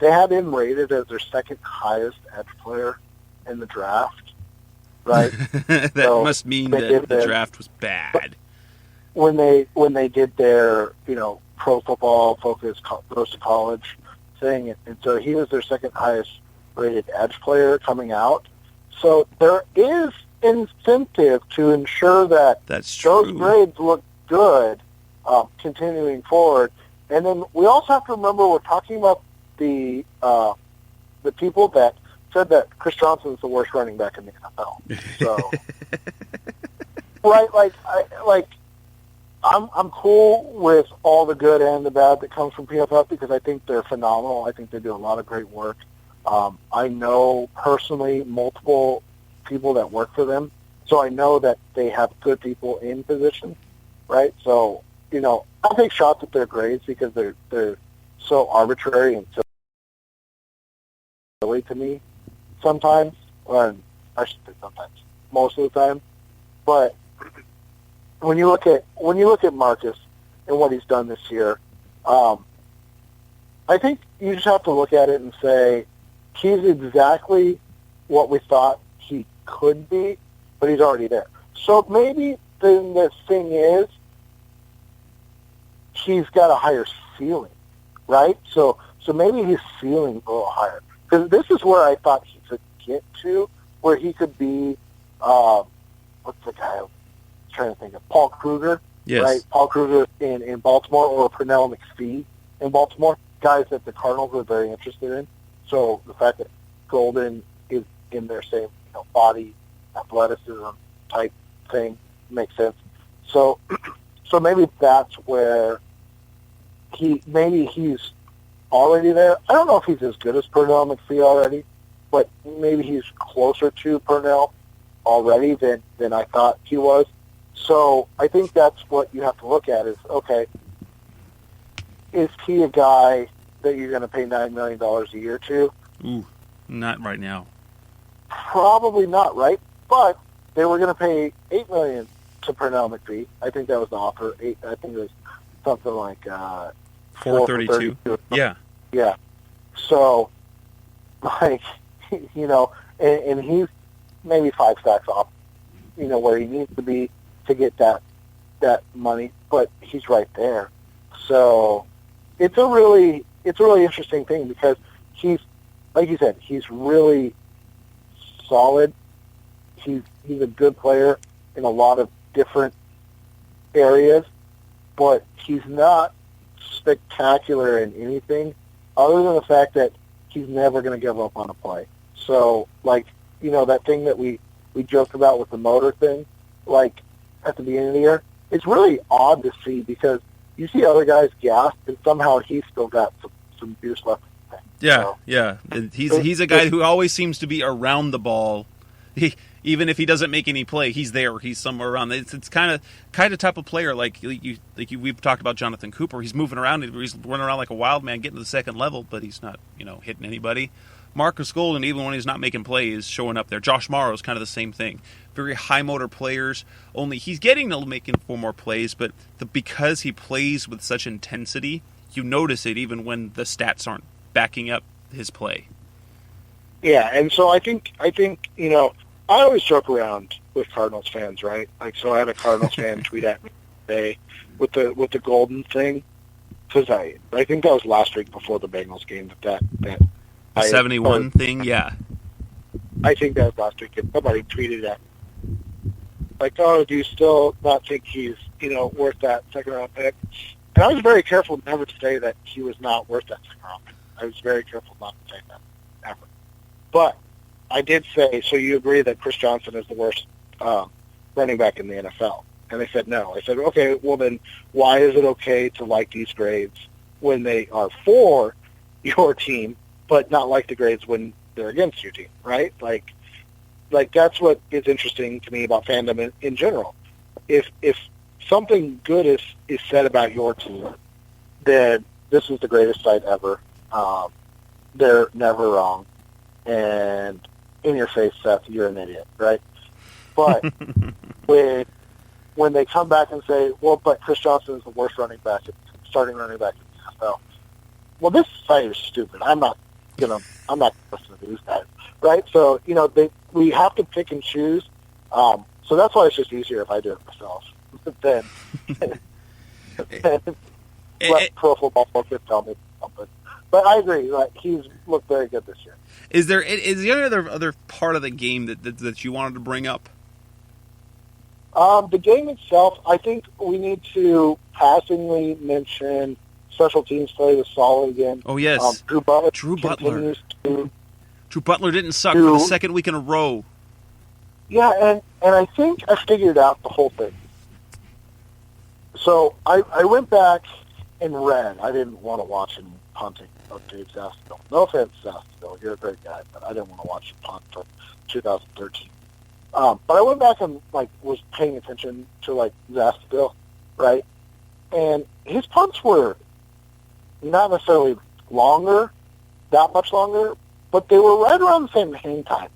Speaker 3: they had him rated as their second highest edge player in the draft, right?
Speaker 2: That must mean that the draft was bad.
Speaker 3: When they did their, Pro Football Focus goes to college thing, and so he was their second highest rated edge player coming out. So there is incentive to ensure that those grades look good continuing forward. And then we also have to remember we're talking about the people that said that Chris Johnson is the worst running back in the NFL. So, right, I'm cool with all the good and the bad that comes from PFF because I think they're phenomenal. I think they do a lot of great work. I know personally multiple people that work for them, so I know that they have good people in position, right? So, I take shots at their grades because they're so arbitrary and so silly to me sometimes, or I should say sometimes, most of the time. But when you look at Marcus and what he's done this year, I think you just have to look at it and say he's exactly what we thought he could be, but he's already there. So maybe the thing is he's got a higher ceiling, right? So maybe his ceiling's a little higher. Because this is where I thought he could get to, where he could be, what's the guy I'm trying to think of? Paul Kruger,
Speaker 2: yes.
Speaker 3: Right? Paul Kruger in Baltimore, or Pernell McPhee in Baltimore, guys that the Cardinals are very interested in. So the fact that Golden is in their same body, athleticism type thing makes sense. So maybe that's where he's already there. I don't know if he's as good as Pernell McPhee already, but maybe he's closer to Pernell already than I thought he was. So I think that's what you have to look at is, okay, is he a guy that you're going to pay $9 million a year to?
Speaker 2: Ooh, not right now.
Speaker 3: Probably not, right? But they were going to pay $8 million to Pernell McPhee. I think that was the offer. I think it was something like
Speaker 2: $432. Yeah.
Speaker 3: Yeah. So, and he's maybe 5 stacks off, where he needs to be to get that money, but he's right there. So it's a really interesting thing because he's, like you said, he's really solid. He's a good player in a lot of different areas, but he's not spectacular in anything other than the fact that he's never going to give up on a play. So, that thing that we joked about with the motor thing, at the beginning of the year, it's really odd to see because you see other guys gas, and somehow he's still got some juice left.
Speaker 2: Yeah. And he's a guy who always seems to be around the ball. Even if he doesn't make any play, he's there. He's somewhere around. It's kind of type of player we've talked about Jonathan Cooper. He's moving around. He's running around like a wild man, getting to the second level, but he's not hitting anybody. Marcus Golden, even when he's not making plays, showing up there. Josh Morrow's kind of the same thing. Very high motor players. Only he's getting to making 4 more plays, but because he plays with such intensity, you notice it even when the stats aren't backing up his play.
Speaker 3: Yeah, and so I think I always joke around with Cardinals fans, right? So I had a Cardinals fan tweet at me today with the Golden thing, because I think that was last week before the Bengals game that
Speaker 2: the 71 thing, yeah.
Speaker 3: I think that was last week. And somebody tweeted at me, oh, do you still not think he's worth that second round pick? And I was very careful never to say that he was not worth that second round pick. I was very careful not to say that ever. But I did say, so you agree that Chris Johnson is the worst running back in the NFL? And they said no. I said, okay, well then why is it okay to like these grades when they are for your team, but not like the grades when they're against your team, right? Like that's what is interesting to me about fandom in general. If something good is said about your team, then this is the greatest site ever. They're never wrong. And in your face, Seth, you're an idiot, right? But when they come back and say, well, but Chris Johnson is the worst starting running back in the NFL. Well, this site is stupid. I'm not listening to these guys, right? So, we have to pick and choose. So that's why it's just easier if I do it myself than let Pro Football Focus tell me something. But I agree. Like, he's looked very good this year.
Speaker 2: Is there any other part of the game that you wanted to bring up?
Speaker 3: The game itself, I think we need to passingly mention special teams play was solid again.
Speaker 2: Oh, yes.
Speaker 3: Drew Butler.
Speaker 2: Drew Butler didn't suck for the second week in a row.
Speaker 3: Yeah, and I think I figured out the whole thing. So I went back and read. I didn't want to watch him punting of Dave Zastel. No offense, Zastel. You're a great guy, but I didn't want to watch him punt for 2013. But I went back and was paying attention to Zastel, right? And his punts were not necessarily that much longer, but they were right around the same hang time.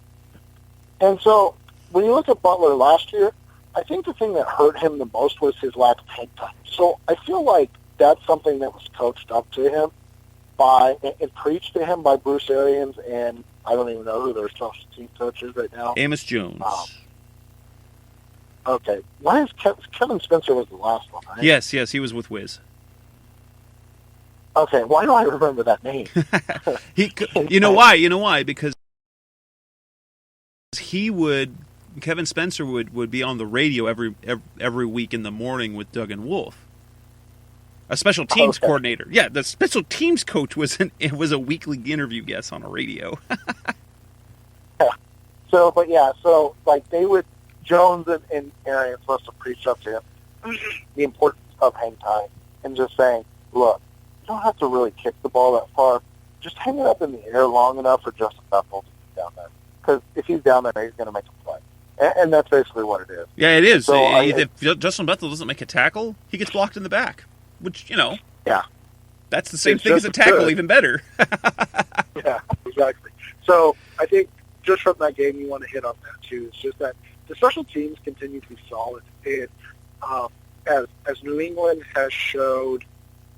Speaker 3: And so when you look at Butler last year, I think the thing that hurt him the most was his lack of hang time. So I feel like that's something that was coached up to him and preached to him by Bruce Arians, and I don't even know who their special team coach is right now.
Speaker 2: Amos Jones.
Speaker 3: Okay. Why is Kevin Spencer was the last one, right?
Speaker 2: Yes, he was with Wiz.
Speaker 3: Okay, why do I remember that name?
Speaker 2: You know why? Because Kevin Spencer would be on the radio every week in the morning with Doug and Wolf. A special teams coordinator. Yeah, the special teams coach was a weekly interview guest on a radio.
Speaker 3: Yeah. So they would, Jones and Arians must have preached up to him the importance of hang time and just saying, look, you don't have to really kick the ball that far. Just hang it up in the air long enough for Justin Bethel to get down there. Because if he's down there, he's going to make a play. And that's basically what it is.
Speaker 2: Yeah, it is.
Speaker 3: So
Speaker 2: if Justin Bethel doesn't make a tackle, he gets blocked in the back. Which,
Speaker 3: yeah,
Speaker 2: that's the same thing as a tackle, even better.
Speaker 3: Yeah, exactly. So I think just from that game, you want to hit on that too. It's just that the special teams continue to be solid, and as New England has showed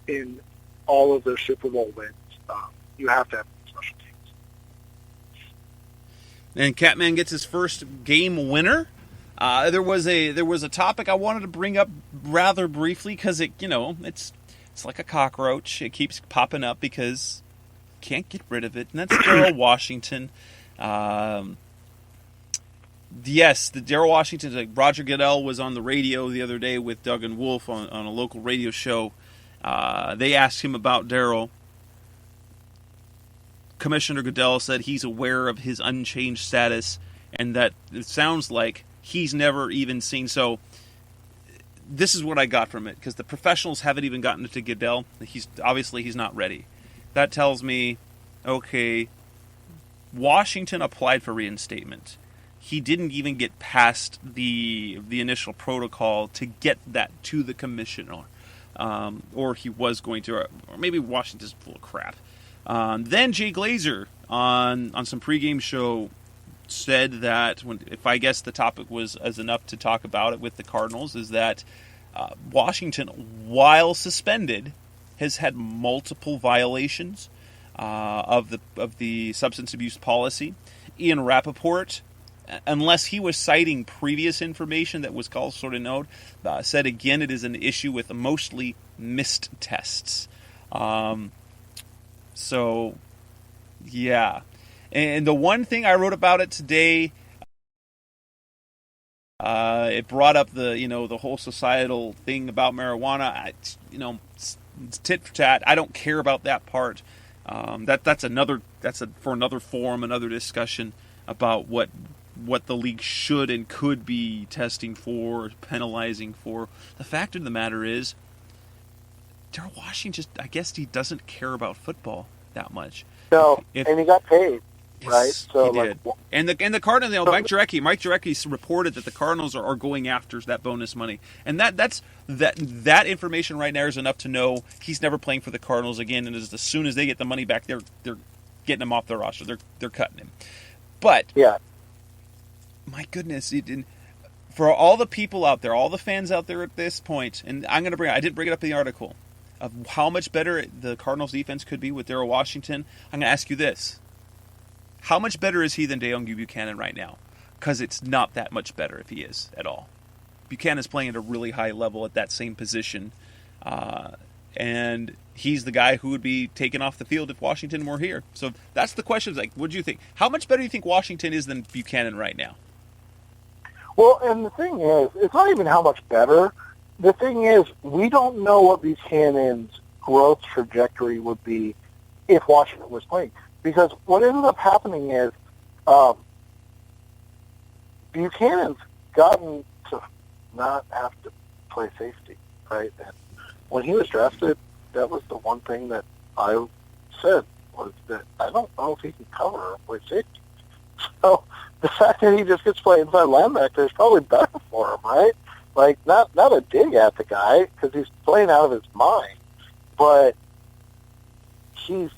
Speaker 3: in all of their Super Bowl wins, you have to have special teams.
Speaker 2: And Catman gets his first game winner. There was a topic I wanted to bring up rather briefly because it's like a cockroach. It keeps popping up because you can't get rid of it, and that's Darryl Washington. Yes, the Darryl Washington. Roger Goodell was on the radio the other day with Doug and Wolf on a local radio show. They asked him about Darryl. Commissioner Goodell said he's aware of his unchanged status, and that it sounds like he's never even seen. So this is what I got from it, because the professionals haven't even gotten to Goodell. He's not ready. That tells me, okay, Washington applied for reinstatement. He didn't even get past the initial protocol to get that to the commissioner, or he was going to, or maybe Washington's full of crap. Then Jay Glazer on some pregame show said that if I guess the topic was as enough to talk about it with the Cardinals, is that Washington, while suspended, has had multiple violations of the substance abuse policy. Ian Rappaport, unless he was citing previous information that was called sort of note, said again it is an issue with mostly missed tests. So, yeah. And the one thing I wrote about it today, it brought up the whole societal thing about marijuana. It's tit for tat. I don't care about that part. That's for another forum, another discussion about what what the league should and could be testing for, penalizing for. The fact of the matter is, Darryl Washington I guess he doesn't care about football that much.
Speaker 3: No, and he got paid, right? So
Speaker 2: he did. And the Cardinals, Mike Jurecki reported that the Cardinals are going after that bonus money, and that information right now is enough to know he's never playing for the Cardinals again. And as soon as they get the money back, they're getting him off their roster. They're cutting him. But
Speaker 3: yeah,
Speaker 2: my goodness, for all the people out there, all the fans out there at this point, and I did bring it up in the article of how much better the Cardinals defense could be with Darryl Washington. I'm going to ask you this. How much better is he than DeYoung Buchanan right now? Because it's not that much better if he is at all. Buchanan's playing at a really high level at that same position. And he's the guy who would be taken off the field if Washington were here. So that's the question. Like, what do you think? How much better do you think Washington is than Buchanan right now?
Speaker 3: Well, and the thing is, it's not even how much better. The thing is, we don't know what Buchanan's growth trajectory would be if Washington was playing. Because what ended up happening is Buchanan's gotten to not have to play safety, right? And when he was drafted, that was the one thing that I said was that I don't know if he can cover or play safety. So the fact that he just gets to play inside linebacker is probably better for him, right? Like, not a dig at the guy because he's playing out of his mind, but he's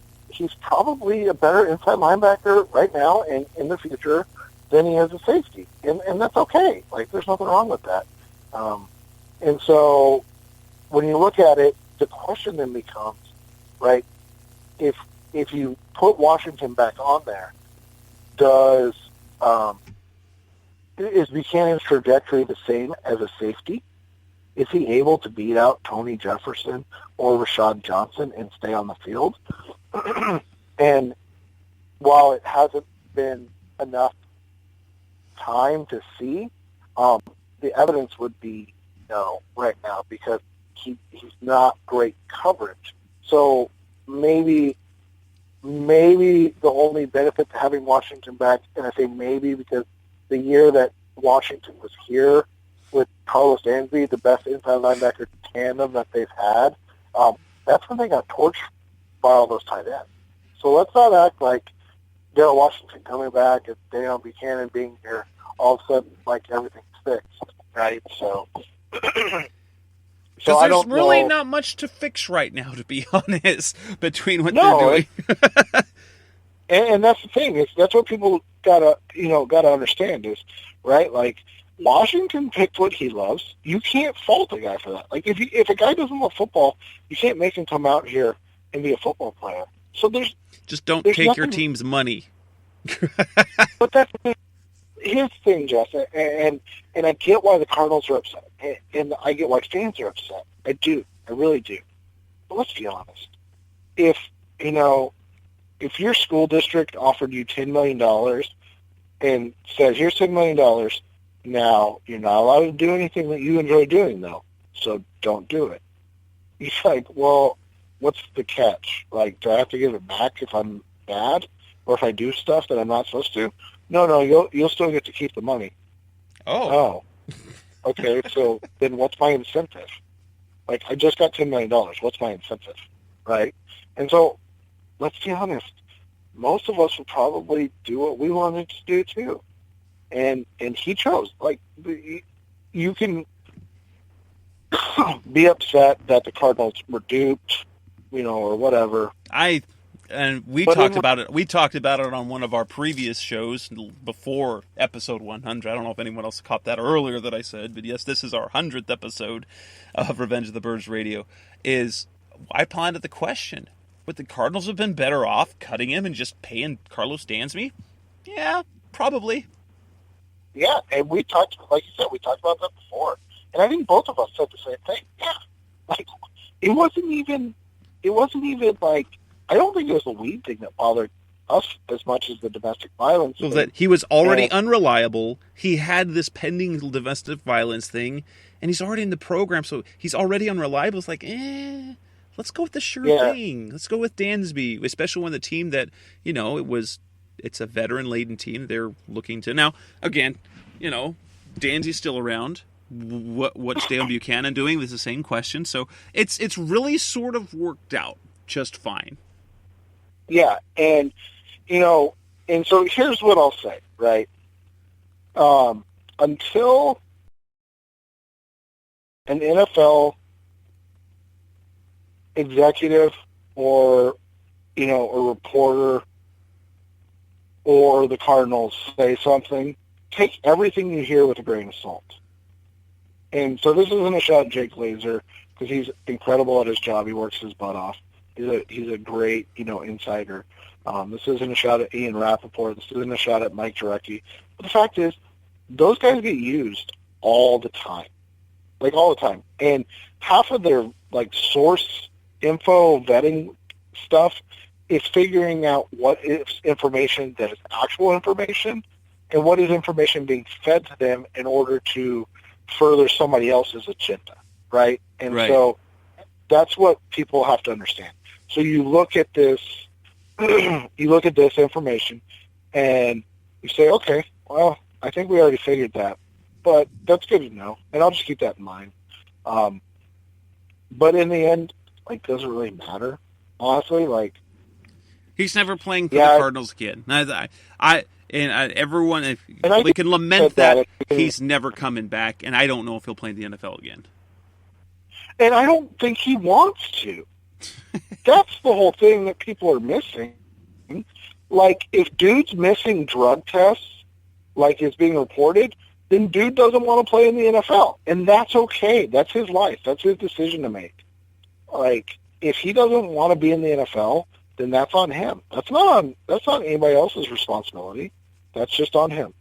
Speaker 3: probably a better inside linebacker right now and in the future than he is a safety, and that's okay. Like, there's nothing wrong with that. And so when you look at it, the question then becomes, right, if you put Washington back on there, is Buchanan's trajectory the same as a safety? Is he able to beat out Tony Jefferson or Rashad Johnson and stay on the field? And while it hasn't been enough time to see, the evidence would be no right now because he's not great coverage. So maybe the only benefit to having Washington back, and I say maybe because the year that Washington was here with Carlos Dansby, the best inside linebacker tandem that they've had, that's when they got torched by all those tight ends. So let's not act like Darryl Washington coming back and DeYoung Buchanan being here, all of a sudden, like, everything's fixed, right? So
Speaker 2: Because there's really
Speaker 3: know.
Speaker 2: not much to fix right now, to be honest, between what they're doing.
Speaker 3: and that's the thing. That's what people gotta understand is, right? Like, Washington picked what he loves. You can't fault a guy for that. Like, if a guy doesn't love football, you can't make him come out here and be a football player. So
Speaker 2: just don't take your team's money.
Speaker 3: But that's his thing, Jess, and I get why the Cardinals are upset, and I get why fans are upset. I do, I really do. But let's be honest. If your school district offered you $10 million and said, "Here's $10 million. Now you're not allowed to do anything that you enjoy doing, though, so don't do it." He's like, "Well, what's the catch? Like, do I have to give it back if I'm bad, or if I do stuff that I'm not supposed to?" No, you'll still get to keep the money. Oh. Okay, so then what's my incentive? Like, I just got $10 million. What's my incentive, right? And so, let's be honest. Most of us would probably do what we wanted to do too, and he chose. Like, you can be upset that the Cardinals were duped, or whatever.
Speaker 2: We talked about it. We talked about it on one of our previous shows before episode 100. I don't know if anyone else caught that earlier that I said, but yes, this is our 100th episode of Revenge of the Birds Radio. I planted the question: would the Cardinals have been better off cutting him and just paying Carlos Dansby? Yeah, probably.
Speaker 3: Yeah, and we talked, like you said, about that before, and I think both of us said the same thing. Yeah, like it wasn't even like. I don't think it was the weed thing that bothered us as much as the domestic violence.
Speaker 2: So that he was already unreliable. He had this pending domestic violence thing, and he's already in the program, so he's already unreliable. It's like, let's go with the sure thing. Let's go with Dansby, especially when the team that, it was it's a veteran-laden team. They're looking to now. Again, Danzy's still around. What's Dale Buchanan doing? This is the same question. So it's really sort of worked out just fine.
Speaker 3: Yeah, and and so here's what I'll say, right? Until an NFL executive or a reporter or the Cardinals say something, take everything you hear with a grain of salt. And so this isn't a shot at Jake Glazer, because he's incredible at his job. He works his butt off. He's a great, insider. This isn't a shot at Ian Rappaport. This isn't a shot at Mike Jarecki. But the fact is, those guys get used all the time. Like, all the time. And half of their, source info vetting stuff is figuring out what is information that is actual information and what is information being fed to them in order to further somebody else's agenda, right? And
Speaker 2: right.
Speaker 3: So that's what people have to understand. So you look at this information and you say, okay, well, I think we already figured that, but that's good to know, and I'll just keep that in mind. But in the end, does it really matter? Honestly,
Speaker 2: he's never playing for the Cardinals again. Everyone, we can lament that he's never coming back, and I don't know if he'll play in the NFL again.
Speaker 3: And I don't think he wants to. That's the whole thing that people are missing. If dude's missing drug tests, is being reported, then dude doesn't want to play in the NFL, and that's okay. That's his life. That's his decision to make. If he doesn't want to be in the NFL, then that's on him. That's not anybody else's responsibility. That's just on him.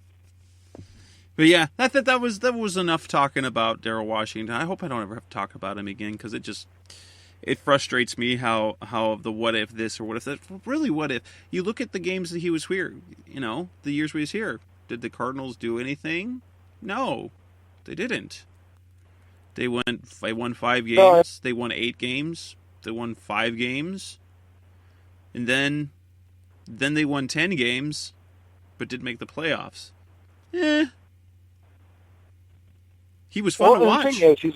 Speaker 2: But yeah, that was enough talking about Darryl Washington. I hope I don't ever have to talk about him again, because it frustrates me how the what if this or what if that. Really, what if you look at the games that he was here? The years he was here. Did the Cardinals do anything? No, they didn't. They won 5 games.
Speaker 3: No.
Speaker 2: They won 8 games. They won 5 games. And then they won 10 games, but didn't make the playoffs. He was fun to watch.
Speaker 3: The thing is, he's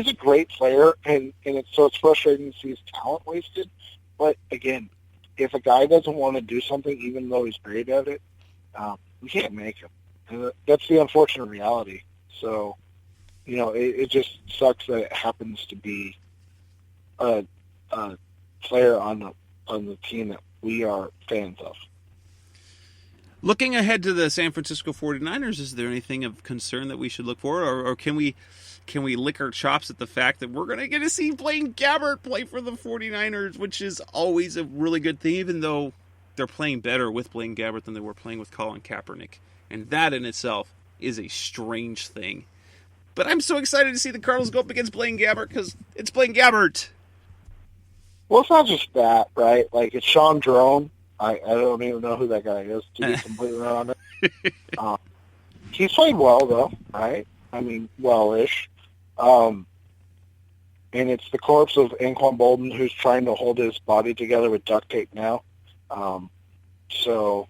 Speaker 3: a great player, and it's frustrating to see his talent wasted. But again, if a guy doesn't want to do something, even though he's great at it, we can't make him. And that's the unfortunate reality. So, it just sucks that it happens to be a player on the team that we are fans of.
Speaker 2: Looking ahead to the San Francisco 49ers, is there anything of concern that we should look for, or can we lick our chops at the fact that we're going to get to see Blaine Gabbert play for the 49ers, which is always a really good thing, even though they're playing better with Blaine Gabbert than they were playing with Colin Kaepernick. And that in itself is a strange thing. But I'm so excited to see the Cardinals go up against Blaine Gabbert, because it's Blaine Gabbert.
Speaker 3: Well, it's not just that, right? It's Sean Jerome. I don't even know who that guy is, to be completely honest. He's played well, though, right? I mean, well-ish. And it's the corpse of Anquan Bolden, who's trying to hold his body together with duct tape now. So,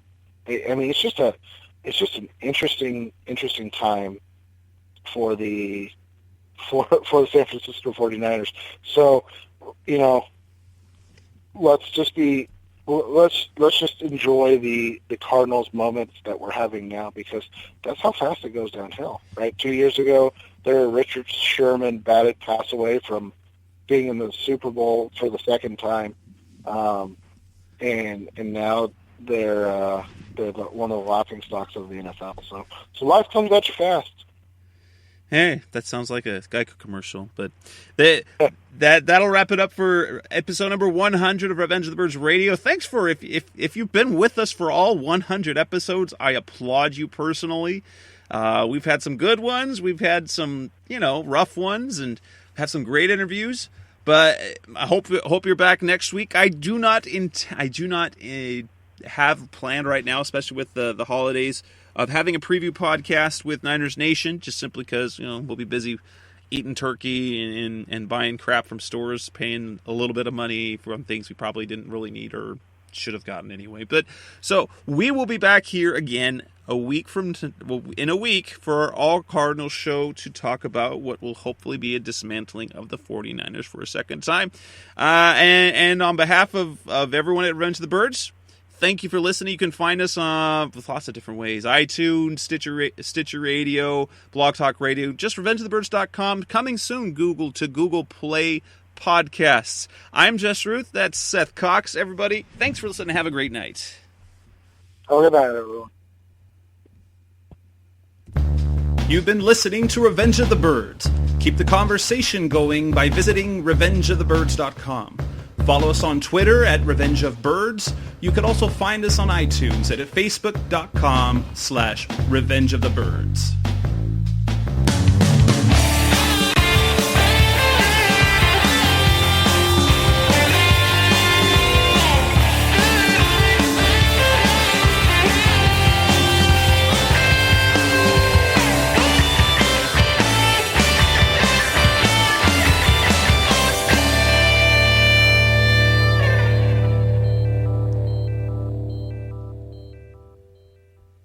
Speaker 3: I mean, it's just an interesting time for the San Francisco 49ers. So, let's just enjoy the Cardinals moments that we're having now, because that's how fast it goes downhill, right? 2 years ago, Richard Sherman batted pass away from being in the Super Bowl for the second time, and now they're one of the laughing stocks of the NFL. So life comes at you fast.
Speaker 2: Hey, that sounds like a Geico commercial, but that'll wrap it up for episode number 100 of Revenge of the Birds Radio. Thanks for if you've been with us for all 100 episodes, I applaud you personally. We've had some good ones, we've had some rough ones, and had some great interviews. But I hope you're back next week. I do not have planned right now, especially with the holidays, of having a preview podcast with Niners Nation, just simply because we'll be busy eating turkey and buying crap from stores, paying a little bit of money from things we probably didn't really need or should have gotten anyway. But so we will be back here again in a week for our All Cardinals show to talk about what will hopefully be a dismantling of the 49ers for a second time. And on behalf of everyone at Revenge of the Birds, thank you for listening. You can find us with lots of different ways. iTunes, Stitcher Radio, Blog Talk Radio, just revengeofthebirds.com. Coming soon, Google Play Podcasts. I'm Jess Ruth. That's Seth Cox. Everybody, thanks for listening. Have a great night.
Speaker 3: Oh, good night, everyone.
Speaker 2: You've been listening to Revenge of the Birds. Keep the conversation going by visiting revengeofthebirds.com. Follow us on Twitter at Revenge of Birds. You can also find us on iTunes at facebook.com/Revenge of the Birds.